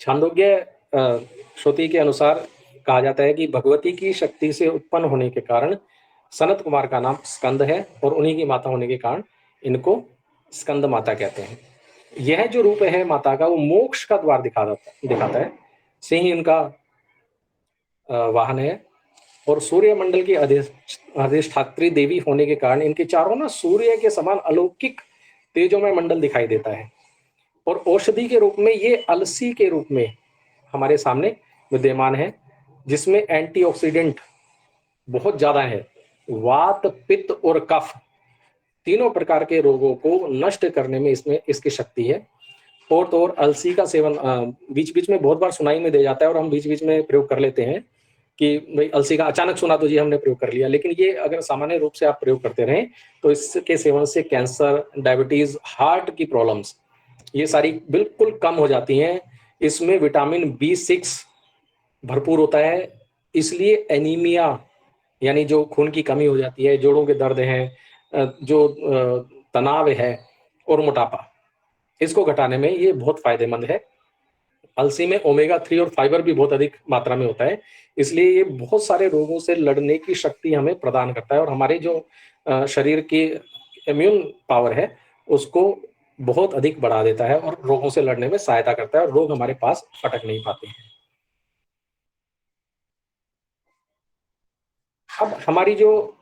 छांदोग्य श्रुति के अनुसार कहा जाता है कि भगवती की शक्ति से उत्पन्न होने के कारण सनत कुमार का नाम स्कंद है, और उन्हीं की माता होने के कारण इनको स्कंद माता कहते हैं। यह जो रूप है माता का वो मोक्ष का द्वार दिखाता है। सिंह इनका वाहन है, और सूर्य मंडल की अधिष्ठात्री देवी होने के कारण इनके चारों ना सूर्य के समान अलौकिक तेजोमय मंडल दिखाई देता है। और औषधि के रूप में ये अलसी के रूप में हमारे सामने विद्यमान है, जिसमें एंटीऑक्सीडेंट बहुत ज्यादा है। वात, पित्त और कफ तीनों प्रकार के रोगों को नष्ट करने में इसमें इसकी शक्ति है। और तो और अलसी का सेवन बीच बीच में बहुत बार सुनाई में दे जाता है, और हम बीच बीच में प्रयोग कर लेते हैं कि भाई अलसी का अचानक सुना तो जी हमने प्रयोग कर लिया, लेकिन ये अगर सामान्य रूप से आप प्रयोग करते रहें तो इसके सेवन से कैंसर, डायबिटीज, हार्ट की प्रॉब्लम्स ये सारी बिल्कुल कम हो जाती हैं। इसमें विटामिन B6 भरपूर होता है, इसलिए एनीमिया यानी जो खून की कमी हो जाती है, जोड़ों के दर्द हैं, जो तनाव है और मोटापा, इसको घटाने में ये बहुत फायदेमंद है। अलसी में ओमेगा 3 और फाइबर भी बहुत अधिक मात्रा में होता है, इसलिए ये बहुत सारे रोगों से लड़ने की शक्ति हमें प्रदान करता है, और हमारे जो शरीर की इम्यून पावर है उसको बहुत अधिक बढ़ा देता है और रोगों से लड़ने में सहायता करता है, और रोग हमारे पास फटक नहीं पाते हैं। अब हमारी जो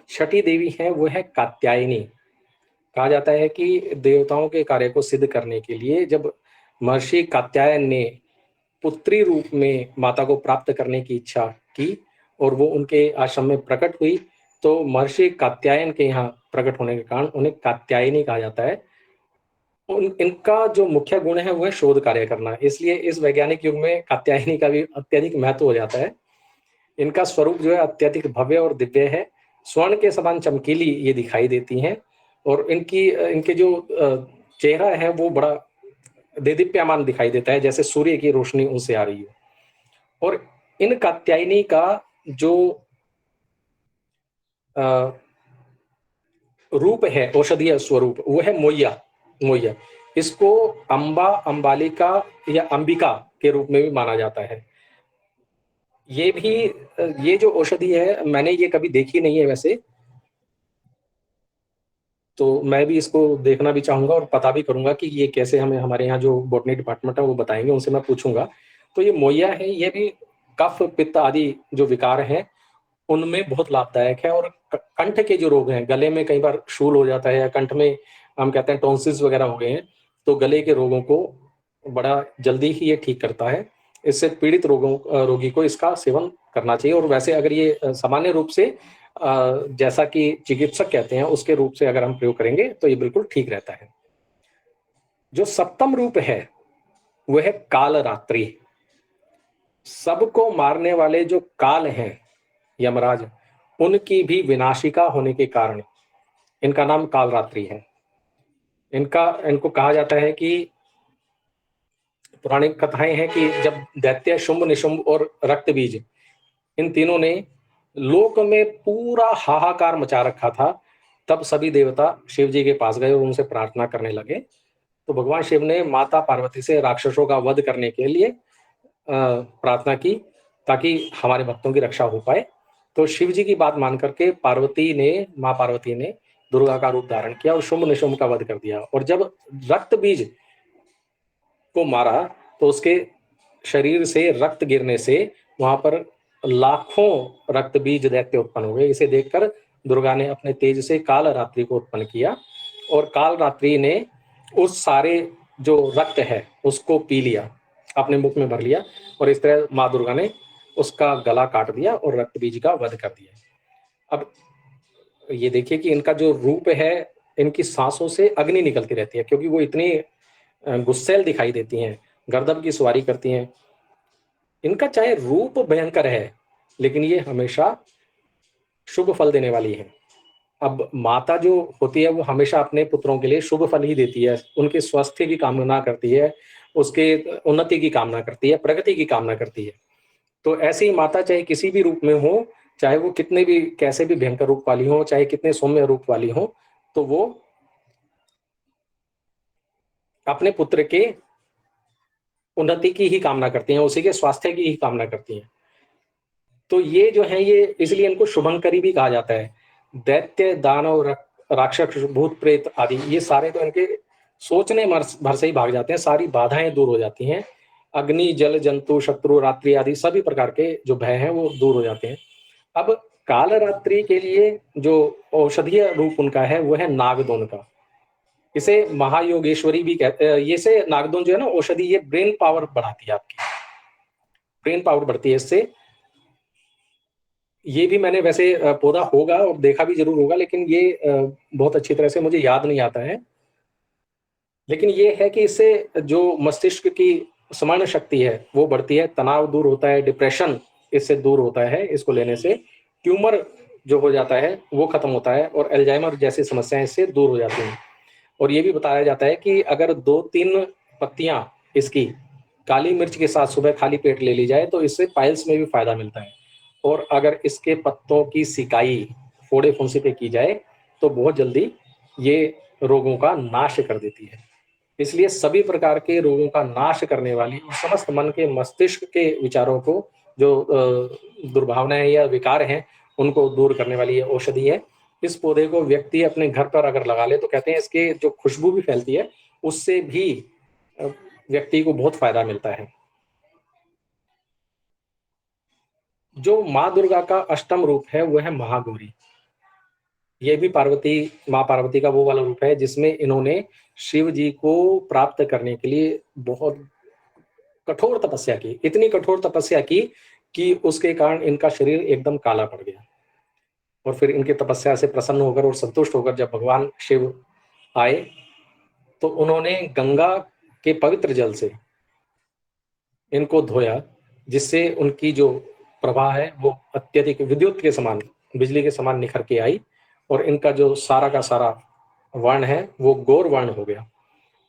छठी देवी है वो है कात्यायनी। कहा जाता है कि देवताओं के कार्य को सिद्ध करने के लिए जब महर्षि कात्यायन ने पुत्री रूप में माता को प्राप्त करने की इच्छा की और वो उनके आश्रम में प्रकट हुई, तो महर्षि कात्यायन के यहाँ प्रकट होने के कारण उन्हें कात्यायनी कहा जाता है। इनका जो मुख्य गुण है वो है शोध कार्य करना, इसलिए इस वैज्ञानिक युग में कात्यायनी का भी अत्यधिक महत्व हो जाता है। इनका स्वरूप जो है अत्यधिक भव्य और दिव्य है, स्वर्ण के समान चमकीली ये दिखाई देती हैं, और इनके जो चेहरा है वो बड़ा देदीप्यमान दिखाई देता है, जैसे सूर्य की रोशनी उनसे आ रही हो। और इन कात्यायनी का जो रूप है, औषधीय स्वरूप, वो है मोइया। इसको अंबा, अंबालिका या अंबिका के रूप में भी माना जाता है। ये जो औषधि है मैंने ये कभी देखी नहीं है वैसे, तो मैं भी इसको देखना भी चाहूंगा और पता भी करूंगा कि ये कैसे, हमें हमारे यहाँ जो बॉटनी डिपार्टमेंट है वो बताएंगे, उनसे मैं पूछूंगा। तो ये मोइया है, ये भी कफ, पित्त आदि जो विकार हैं उनमें बहुत लाभदायक है। और कंठ के जो रोग हैं, गले में कई बार शूल हो जाता है या कंठ में हम कहते हैं टॉन्सिल्स वगैरह हो गए हैं, तो गले के रोगों को बड़ा जल्दी ही ये ठीक करता है। इससे पीड़ित रोगी को इसका सेवन करना चाहिए। और वैसे अगर ये सामान्य रूप से जैसा कि चिकित्सक कहते हैं उसके रूप से अगर हम प्रयोग करेंगे तो ये बिल्कुल ठीक रहता है। जो सप्तम रूप है वह है काल रात्रि। सबको मारने वाले जो काल हैं यमराज, उनकी भी विनाशिका होने के कारण इनका नाम काल रात्रि है। इनको कहा जाता है कि पौराणिक कथाएं हैं कि जब दैत्य शुंभ निशुंभ और रक्त बीज इन तीनों ने लोक में पूरा हाहाकार मचा रखा था, तब सभी देवता शिव जी के पास गए और उनसे प्रार्थना करने लगे। तो भगवान शिव ने माता पार्वती से राक्षसों का वध करने के लिए प्रार्थना की ताकि हमारे भक्तों की रक्षा हो पाए। तो शिव जी की बात मान करके माँ पार्वती ने दुर्गा का रूप धारण किया और शुंभ निशुंभ का वध कर दिया। और जब रक्त बीज को मारा तो उसके शरीर से रक्त गिरने से वहां पर लाखों रक्त बीज दैत्य उत्पन्न हुए। इसे देखकर दुर्गा ने अपने तेज से काल रात्रि को उत्पन्न किया और काल रात्रि ने उस सारे जो रक्त है उसको पी लिया, अपने मुख में भर लिया, और इस तरह माँ दुर्गा ने उसका गला काट दिया और रक्त बीज का वध कर दिया। अब ये देखिए कि इनका जो रूप है, इनकी सांसों से अग्नि निकलती रहती है क्योंकि वो इतनी गुस्सैल दिखाई देती हैं, गर्दभ की सवारी करती हैं। इनका चाहे रूप भयंकर है लेकिन ये हमेशा शुभ फल देने वाली है। अब माता जो होती है वो हमेशा अपने पुत्रों के लिए शुभ फल ही देती है, उनके स्वास्थ्य की कामना करती है, उसके उन्नति की कामना करती है, प्रगति की कामना करती है। तो ऐसी माता चाहे किसी भी रूप में हो, चाहे वो कितने भी कैसे भी भयंकर रूप वाली हो, चाहे कितने सौम्य रूप वाली हो, तो वो अपने पुत्र के उन्नति की ही कामना करती हैं, उसी के स्वास्थ्य की ही कामना करती हैं। तो ये जो है ये इसलिए इनको शुभंकरी भी कहा जाता है। दैत्य दानव राक्षस भूत प्रेत आदि ये सारे तो इनके सोचने भर से ही भाग जाते हैं, सारी बाधाएं दूर हो जाती हैं। अग्नि जल जंतु शत्रु रात्रि आदि सभी प्रकार के जो भय हैं वो दूर हो जाते हैं। अब काल रात्रि के लिए जो औषधीय रूप उनका है वो है नागदोन का। इसे महायोगेश्वरी भी कहते हैं। ये से नागदोन जो है ना औषधि, ये ब्रेन पावर बढ़ाती है, आपकी ब्रेन पावर बढ़ती है इससे। ये भी मैंने वैसे पौधा होगा और देखा भी जरूर होगा, लेकिन ये बहुत अच्छी तरह से मुझे याद नहीं आता है। लेकिन ये है कि इससे जो मस्तिष्क की स्मरण शक्ति है वो बढ़ती है, तनाव दूर होता है, डिप्रेशन इससे दूर होता है इसको लेने से, ट्यूमर जो हो जाता है वो खत्म होता है और एल्जाइमर जैसी समस्याएं इससे दूर हो जाती हैं। और ये भी बताया जाता है कि अगर 2-3 पत्तियां इसकी काली मिर्च के साथ सुबह खाली पेट ले ली जाए तो इससे पाइल्स में भी फायदा मिलता है। और अगर इसके पत्तों की सिकाई फोड़े फुंसी पे की जाए तो बहुत जल्दी ये रोगों का नाश कर देती है। इसलिए सभी प्रकार के रोगों का नाश करने वाली और समस्त मन के मस्तिष्क के विचारों को जो दुर्भावनाएं या विकार हैं उनको दूर करने वाली ये औषधि है। इस पौधे को व्यक्ति अपने घर पर अगर लगा ले तो कहते हैं इसके जो खुशबू भी फैलती है उससे भी व्यक्ति को बहुत फायदा मिलता है। जो माँ दुर्गा का अष्टम रूप है वो है महागौरी। ये भी माँ पार्वती का वो वाला रूप है जिसमें इन्होंने शिव जी को प्राप्त करने के लिए बहुत कठोर तपस्या की, इतनी कठोर तपस्या की कि उसके कारण इनका शरीर एकदम काला पड़ गया। और फिर इनकी तपस्या से प्रसन्न होकर और संतुष्ट होकर जब भगवान शिव आए तो उन्होंने गंगा के पवित्र जल से इनको धोया, जिससे उनकी जो प्रभा है वो अत्यधिक विद्युत के समान, बिजली के समान निखर के आई और इनका जो सारा का सारा वर्ण है वो गौर वर्ण हो गया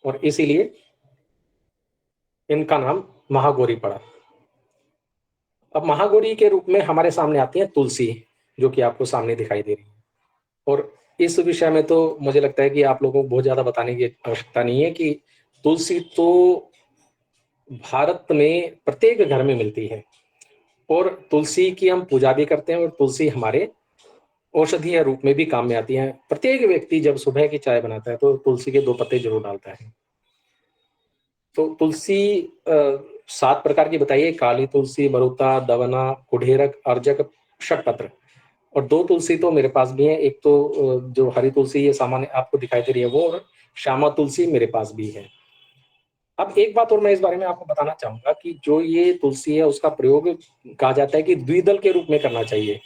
और इसीलिए इनका नाम महागौरी पड़ा। अब महागौरी के रूप में हमारे सामने आती है तुलसी, जो कि आपको सामने दिखाई दे रही है। और इस विषय में तो मुझे लगता है कि आप लोगों को बहुत ज्यादा बताने की आवश्यकता नहीं है कि तुलसी तो भारत में प्रत्येक घर में मिलती है और तुलसी की हम पूजा भी करते हैं और तुलसी हमारे औषधीय रूप में भी काम में आती है। प्रत्येक व्यक्ति जब सुबह की चाय बनाता है तो तुलसी के 2 पत्ते जरूर डालता है। तो तुलसी 7 प्रकार की बताइए, काली तुलसी, मरुता, दवना, कुढेरक, अर्जक, षटपत्र। और 2 तुलसी तो मेरे पास भी है, एक तो जो हरी तुलसी ये सामान्य आपको दिखाई दे रही है वो, और श्यामा तुलसी मेरे पास भी है। अब एक बात और मैं इस बारे में आपको बताना चाहूंगा कि जो ये तुलसी है उसका प्रयोग कहा जाता है कि द्विदल के रूप में करना चाहिए।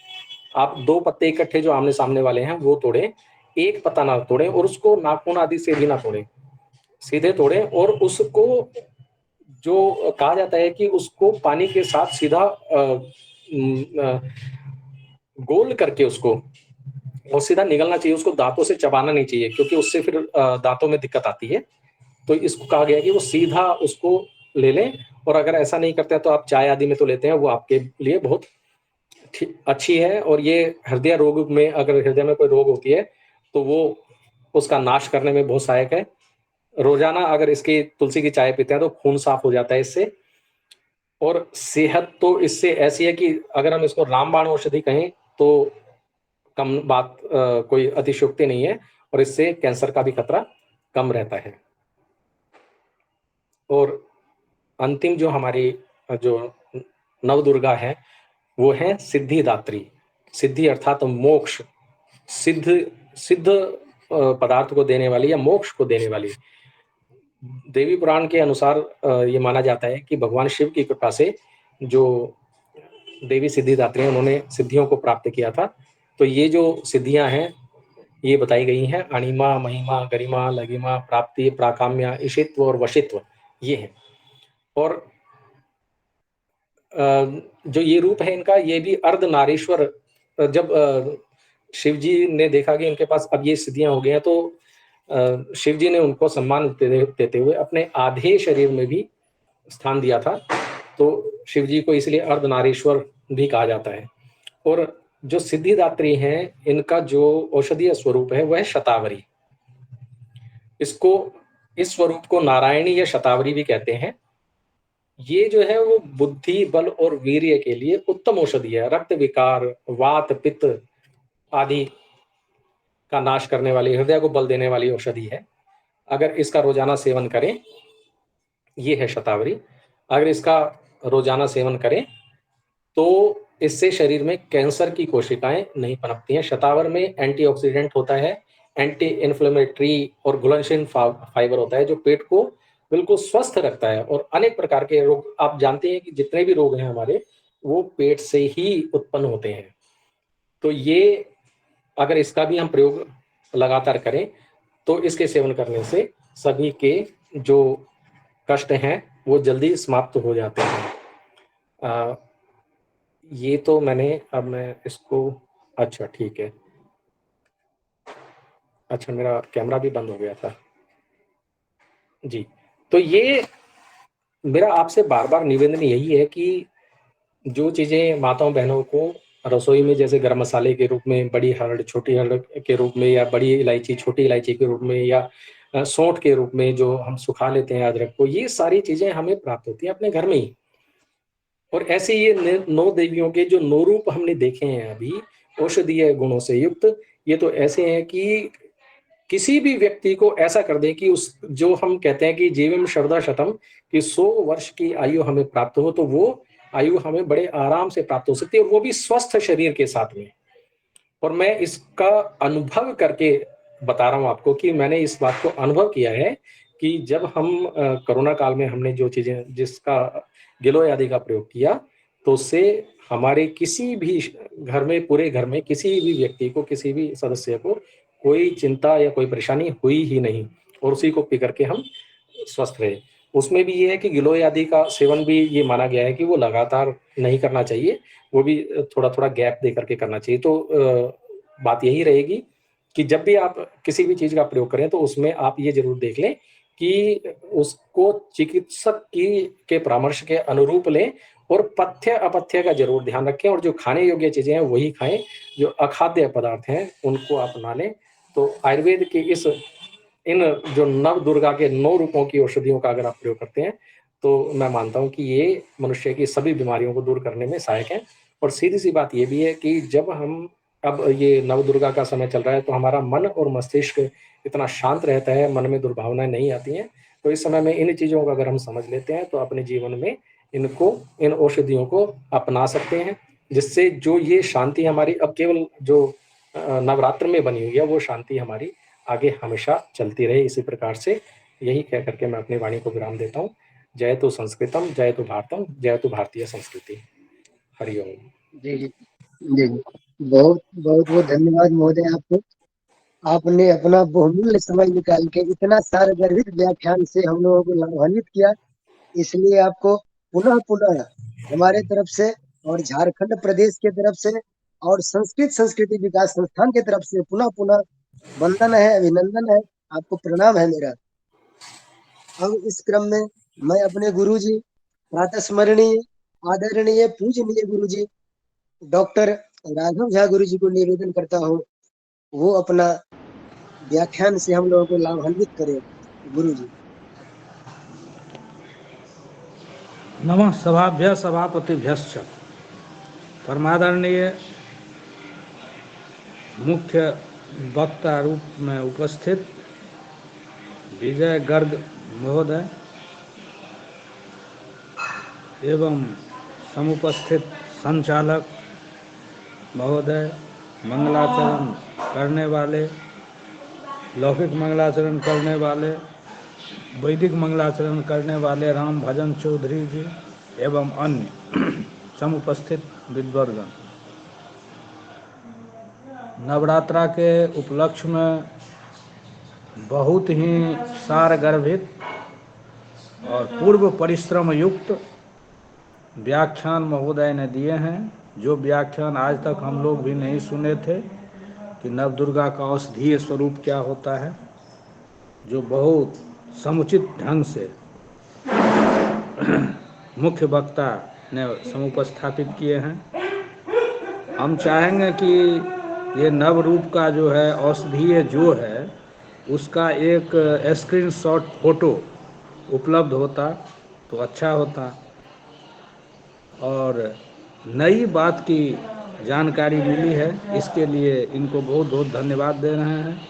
आप 2 पत्ते इकट्ठे जो आमने सामने वाले हैं वो तोड़ें, एक पत्ता ना तोड़ें और उसको नाखून आदि से भी ना तोड़ें, सीधे तोड़ें और उसको जो कहा जाता है कि उसको पानी के साथ सीधा गोल करके उसको और सीधा निगलना चाहिए, उसको दांतों से चबाना नहीं चाहिए, क्योंकि उससे फिर दांतों में दिक्कत आती है। तो इसको कहा गया है कि वो सीधा उसको ले लें, और अगर ऐसा नहीं करते हैं तो आप चाय आदि में तो लेते हैं, वो आपके लिए बहुत अच्छी है। और ये हृदय रोग में, अगर हृदय में कोई रोग होती है तो वो उसका नाश करने में बहुत सहायक है। रोजाना अगर इसकी तुलसी की चाय पीते हैं तो खून साफ हो जाता है इससे। और सेहत तो इससे ऐसी है कि अगर हम इसको रामबाण औषधि कहें तो कम बात, कोई अतिशयोक्ति नहीं है, और इससे कैंसर का भी खतरा कम रहता है। और अंतिम जो हमारी जो नवदुर्गा है वो है सिद्धिदात्री। सिद्धि अर्थात मोक्ष, सिद्ध पदार्थ को देने वाली या मोक्ष को देने वाली। देवी पुराण के अनुसार ये माना जाता है कि भगवान शिव की कृपा से जो देवी सिद्धिदात्री हैं उन्होंने सिद्धियों को प्राप्त किया था। तो ये जो सिद्धियां हैं ये बताई गई हैं, अणिमा, महिमा, गरिमा, लगिमा, प्राप्ति, प्राकाम्य, ईशित्व और वशित्व, ये है। और जो ये रूप है इनका, ये भी अर्धनारीश्वर। जब शिव जी ने देखा कि इनके पास अब ये सिद्धियां हो गई हैं, तो शिव जी ने उनको सम्मान देते हुए अपने आधे शरीर में भी स्थान दिया था। तो शिव जी को इसलिए अर्धनारीश्वर भी कहा जाता है। और जो सिद्धिदात्री हैं इनका जो औषधीय स्वरूप है वह है शतावरी। इसको, इस स्वरूप को नारायणी या शतावरी भी कहते हैं। ये जो है वो बुद्धि, बल और वीर्य के लिए उत्तम औषधि है। रक्त विकार, वात, पित्त आदि का नाश करने वाली, हृदय को बल देने वाली औषधि है। अगर इसका रोजाना सेवन करें, ये है शतावरी, अगर इसका रोजाना सेवन करें तो इससे शरीर में कैंसर की कोशिकाएं नहीं पनपती हैं। शतावर में एंटीऑक्सीडेंट होता है, एंटी इन्फ्लेमेटरी और घुलनशील फाइबर होता है जो पेट को बिल्कुल स्वस्थ रखता है। और अनेक प्रकार के रोग, आप जानते हैं कि जितने भी रोग हैं हमारे, वो पेट से ही उत्पन्न होते हैं। तो ये अगर इसका भी हम प्रयोग लगातार करें तो इसके सेवन करने से सभी के जो कष्ट हैं वो जल्दी समाप्त हो जाते हैं। ये तो मैंने, अब मैं इसको, अच्छा ठीक है, अच्छा मेरा कैमरा भी बंद हो गया था जी। तो ये मेरा आपसे बार बार निवेदन यही है कि जो चीजें माताओं बहनों को रसोई में, जैसे गरम मसाले के रूप में, बड़ी हर्ड, छोटी हर्ड के रूप में, या बड़ी इलायची, छोटी इलायची के रूप में, या सौंठ के रूप में जो हम सुखा लेते हैं अदरक को, ये सारी चीजें हमें प्राप्त होती हैं अपने घर में ही। और ऐसे ये 9 देवियों के जो 9 रूप हमने देखे हैं अभी, औषधीय गुणों से युक्त, ये तो ऐसे हैं कि किसी भी व्यक्ति को ऐसा कर दे कि उस, जो हम कहते हैं कि जीवम शरदा शतम, कि 100 वर्ष की आयु हमें प्राप्त हो, तो वो आयु हमें बड़े आराम से प्राप्त हो सकती है, और वो भी स्वस्थ शरीर के साथ में। और मैं इसका अनुभव करके बता रहा हूं आपको कि मैंने इस बात को अनुभव किया है कि जब हम कोरोना काल में हमने जो चीजें, जिसका गिलोय आदि का प्रयोग किया, तो उससे हमारे किसी भी घर में, पूरे घर में किसी भी व्यक्ति को, किसी भी सदस्य को कोई चिंता या कोई परेशानी हुई ही नहीं, और उसी को पी करके हम स्वस्थ रहे। उसमें भी ये है कि गिलोय आदि का सेवन भी ये माना गया है कि वो लगातार नहीं करना चाहिए, वो भी थोड़ा थोड़ा गैप दे करके करना चाहिए। तो बात यही रहेगी कि जब भी आप किसी भी चीज का प्रयोग करें तो उसमें आप ये जरूर देख लें कि उसको चिकित्सक के परामर्श के अनुरूप लें, और पथ्य अपथ्य का जरूर ध्यान रखें, और जो खाने योग्य चीजें हैं वही खाएं, जो अखाद्य पदार्थ हैं उनको अपना लें। तो आयुर्वेद के इन जो नव दुर्गा के 9 रूपों की औषधियों का अगर आप प्रयोग करते हैं तो मैं मानता हूं कि ये मनुष्य की सभी बीमारियों को दूर करने में सहायक है। और सीधी सी बात ये भी है कि जब हम, अब ये नव दुर्गा का समय चल रहा है, तो हमारा मन और मस्तिष्क इतना शांत रहता है, मन में दुर्भावनाएं नहीं आती हैं। तो इस समय में इन चीजों को अगर हम समझ लेते हैं तो अपने जीवन में इनको, इन औषधियों को अपना सकते हैं, जिससे जो ये शांति हमारी अब केवल जो नवरात्र में बनी हुई है, वो शांति हमारी आगे हमेशा चलती रहे। इसी प्रकार से यही कह करके मैं अपनी वाणी को विराम देता हूँ। जय तो संस्कृतम, जय तो भारतम, जय तो भारतीय संस्कृति। हरिओम। जी जी जी, बहुत बहुत बहुत धन्यवाद महोदय आपको। आपने अपना बहुमूल्य समय निकाल के इतना सारगर्भित व्याख्यान से हम लोगों को लाभान्वित किया, इसलिए आपको पुनः पुनः हमारे तरफ से और झारखंड प्रदेश के तरफ से और संस्कृत संस्कृति विकास संस्थान की तरफ से पुनः पुनः वंदन है, अभिनंदन है, आपको प्रणाम है मेरा। अब इस क्रम में मैं अपने गुरुजी प्रातस्मरणीय आदरणीय पूजनीय गुरुजी डॉक्टर राघव झा गुरुजी को निवेदन करता हूँ, वो अपना व्याख्यान से हम लोगों को लाभान्वित करें। गुरुजी। नमः सभाभ्य सभापतिभ्यश्च। परमादरणीय मुख्य वक्ता रूप में उपस्थित विजय गर्ग महोदय एवं समुपस्थित संचालक महोदय, मंगलाचरण करने वाले, लौकिक मंगलाचरण करने वाले, वैदिक मंगलाचरण करने वाले राम भजन चौधरी जी एवं अन्य समुपस्थित विद्वद्गण, नवरात्रा के उपलक्ष्य में बहुत ही सारगर्भित और पूर्व परिश्रम युक्त व्याख्यान महोदय ने दिए हैं, जो व्याख्यान आज तक हम लोग भी नहीं सुने थे कि नवदुर्गा का औषधीय स्वरूप क्या होता है, जो बहुत समुचित ढंग से मुख्य वक्ता ने समुपस्थापित किए हैं। हम चाहेंगे कि ये नव रूप का जो है औषधीय जो है उसका एक स्क्रीनशॉट फोटो उपलब्ध होता तो अच्छा होता, और नई बात की जानकारी मिली है, इसके लिए इनको बहुत बहुत धन्यवाद दे रहे हैं।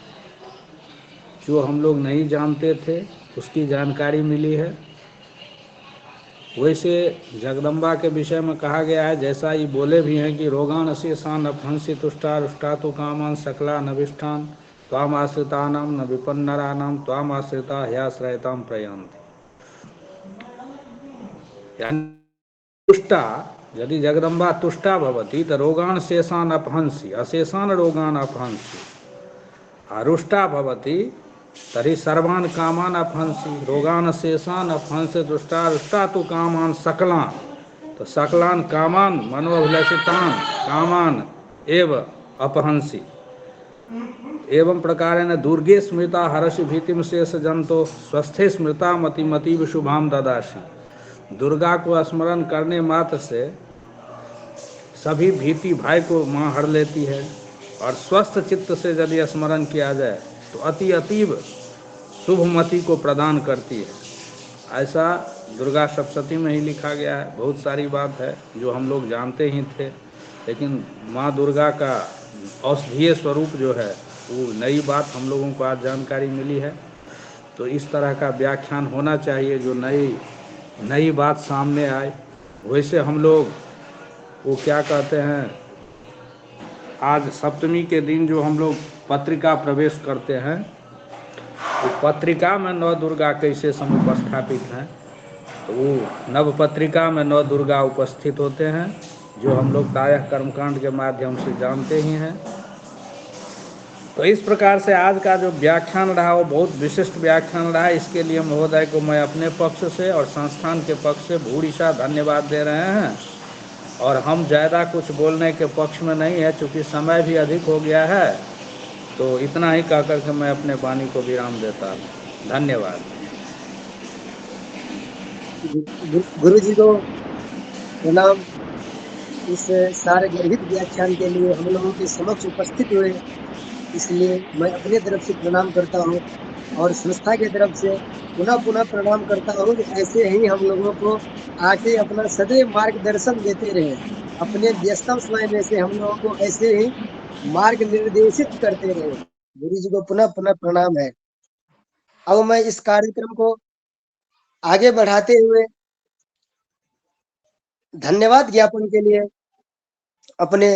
जो हम लोग नहीं जानते थे उसकी जानकारी मिली है। वैसे जगदम्बा के विषय में कहा गया है, जैसा ये बोले भी हैं कि रोगान अशेषान अपहंसी तुष्टा रुष्टा तो कामान सकला नविष्ठान त्वाम आश्रितानाम न विपन्नरानाम त्वाम आश्रिता ह्याश्रयताम प्रयांति। तुष्टा यदि जगदम्बा तुष्टा भवति तो रोगान शेषान अपहंसी अशेषान रोगान अपहंसी, रुष्टा भवति तर्हि सर्वान् कामान अपहंसी रोगान शेषान अपहंसी तुष्टा रुष्टा तो कामान सकलान, तो सकलान कामान मनोभिलषितान कामान एव अपहंसी। एवं प्रकारेण दुर्गे स्मृता हर्षि भीतिम शेष जंतो स्वस्थे स्मृता मति मतीव शुभाम ददासी। दुर्गा को स्मरण करने मात्र से सभी भीति भय को माँ हर लेती है, और स्वस्थ चित्त से यदि स्मरण किया जाए तो अति अतीब शुभमति को प्रदान करती है। ऐसा दुर्गा सप्तशती में ही लिखा गया है। बहुत सारी बात है जो हम लोग जानते ही थे, लेकिन माँ दुर्गा का औषधीय स्वरूप जो है वो नई बात हम लोगों को आज जानकारी मिली है। तो इस तरह का व्याख्यान होना चाहिए जो नई बात सामने आए। वैसे हम लोग वो क्या कहते हैं, आज सप्तमी के दिन जो हम लोग पत्रिका प्रवेश करते हैं, तो पत्रिका में नव दुर्गा कैसे समुपस्थापित हैं, तो वो नव पत्रिका में नव दुर्गा उपस्थित होते हैं, जो हम लोग प्रायः कर्मकांड के माध्यम से जानते ही हैं। तो इस प्रकार से आज का जो व्याख्यान रहा वो बहुत विशिष्ट व्याख्यान रहा। इसके लिए महोदय को मैं अपने पक्ष से और संस्थान के पक्ष से भूरिशा धन्यवाद दे रहे हैं। और हम ज़्यादा कुछ बोलने के पक्ष में नहीं है, चूँकि समय भी अधिक हो गया है। तो इतना ही कह करके मैं अपने वाणी को विराम देता हूँ। धन्यवाद। गुरु जी को प्रणाम। इस सारगर्भित व्याख्यान के लिए हम लोगों के समक्ष उपस्थित हुए, इसलिए मैं अपने तरफ से प्रणाम करता हूँ और संस्था की तरफ से पुनः पुनः प्रणाम करता हूँ कि ऐसे ही हम लोगों को आके अपना सदैव मार्गदर्शन देते रहे। अपने व्यस्तम समय में से हम लोगों को ऐसे ही मार्ग निर्देशित करते रहे। गुरु जी को पुनः पुनः प्रणाम है। अब मैं इस कार्यक्रम को आगे बढ़ाते हुए धन्यवाद ज्ञापन के लिए अपने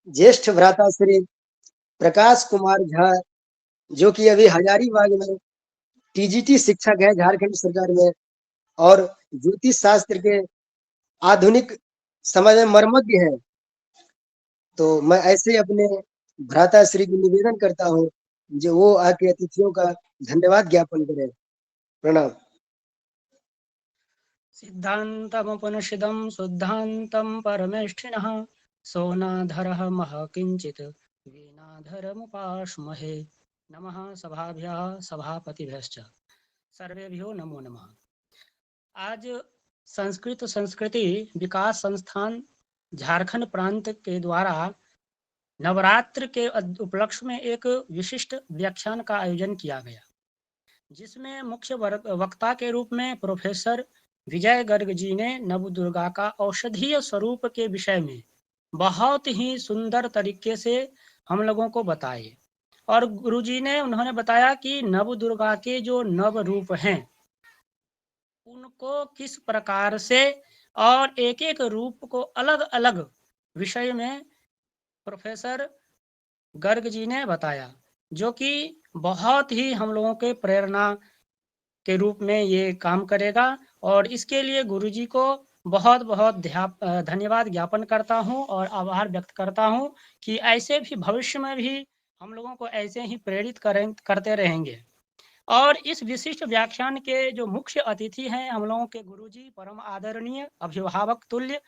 ज्येष्ठ भ्राता श्री प्रकाश कुमार झा, जो कि अभी हजारीबाग में टीजीटी शिक्षक है झारखंड सरकार में, और ज्योतिष शास्त्र के आधुनिक समय में मर्मज्ञ है। तो मैं ऐसे अपने भ्राता श्री को निवेदन करता हूँ जो वो आके अतिथियों का धन्यवाद ज्ञापन करें। प्रणाम। सिद्धान्तमुपनिषदं शुद्धान्तं परमेष्ठिनः सोनाधरः मह किंचित वीणाधरमुपास्महे। नमः सभाभ्यः सभापतिभ्यश्च सर्वेभ्यो नमो नमः। आज संस्कृत संस्कृति विकास संस्थान झारखंड प्रांत के द्वारा नवरात्र के उपलक्ष्य में एक विशिष्ट व्याख्यान का आयोजन किया गया, जिसमें मुख्य वक्ता के रूप में प्रोफेसर विजय गर्ग जी ने नवदुर्गा का औषधीय स्वरूप के विषय में बहुत ही सुंदर तरीके से हम लोगों को बताए। और गुरुजी ने उन्होंने बताया कि नवदुर्गा के जो नव रूप हैं उनको किस प्रकार से और एक एक रूप को अलग अलग विषय में प्रोफेसर गर्ग जी ने बताया, जो कि बहुत ही हम लोगों के प्रेरणा के रूप में ये काम करेगा। और इसके लिए गुरुजी को बहुत बहुत धन्यवाद ज्ञापन करता हूँ और आभार व्यक्त करता हूँ कि ऐसे भी भविष्य में भी हम लोगों को ऐसे ही प्रेरित करते रहेंगे। और इस विशिष्ट व्याख्यान के जो मुख्य अतिथि हैं हम लोगों के गुरुजी परम आदरणीय अभिभावक तुल्य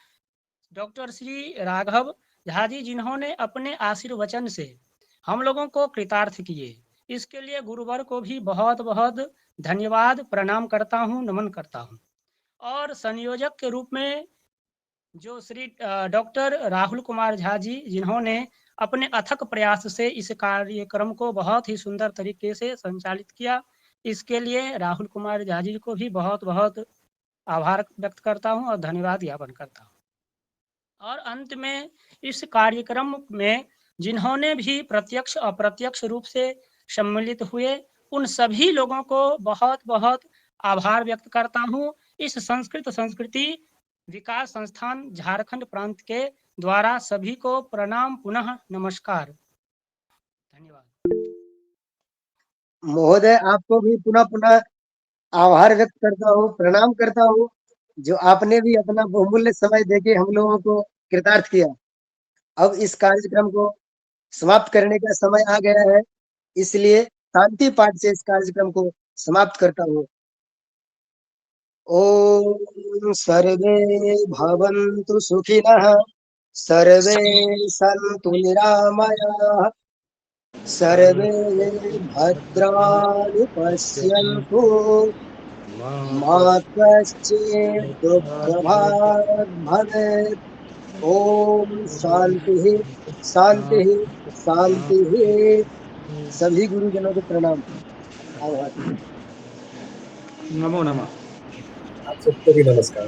डॉक्टर श्री राघव झा जी, जिन्होंने अपने आशीर्वचन से हम लोगों को कृतार्थ किए। इसके लिए गुरुवर को भी बहुत बहुत धन्यवाद प्रणाम करता हूँ, नमन करता हूँ। और संयोजक के रूप में जो श्री डॉक्टर राहुल कुमार झा जी, जिन्होंने अपने अथक प्रयास से इस कार्यक्रम को बहुत ही सुंदर तरीके से संचालित किया, इसके लिए राहुल कुमार झा जी को भी बहुत बहुत आभार व्यक्त करता हूँ और धन्यवाद ज्ञापन करता हूँ। और अंत में इस कार्यक्रम में जिन्होंने भी प्रत्यक्ष अप्रत्यक्ष रूप से सम्मिलित हुए, उन सभी लोगों को बहुत बहुत आभार व्यक्त करता हूँ। इस संस्कृत संस्कृति विकास संस्थान झारखंड प्रांत के द्वारा सभी को प्रणाम, पुनः नमस्कार, धन्यवाद। महोदय, आपको भी पुनः पुनः आभार व्यक्त करता हूँ, प्रणाम करता हूँ, जो आपने भी अपना बहुमूल्य समय देके हम लोगों को कृतार्थ किया। अब इस कार्यक्रम को समाप्त करने का समय आ गया है, इसलिए शांति पाठ से इस कार्यक्रम को समाप्त करता हूँ। ओम सर्वे भवन्तु सुखिनः, सर्वे सन्तु निरामयाः, सर्वे भद्राणि पश्यन्तु, मा कश्चित् दुःखभाग् भवेत्। ओम शांति शांति शांति। सभी गुरुजनों को प्रणाम, आभार। नमो नमः। आप सबको भी नमस्कार।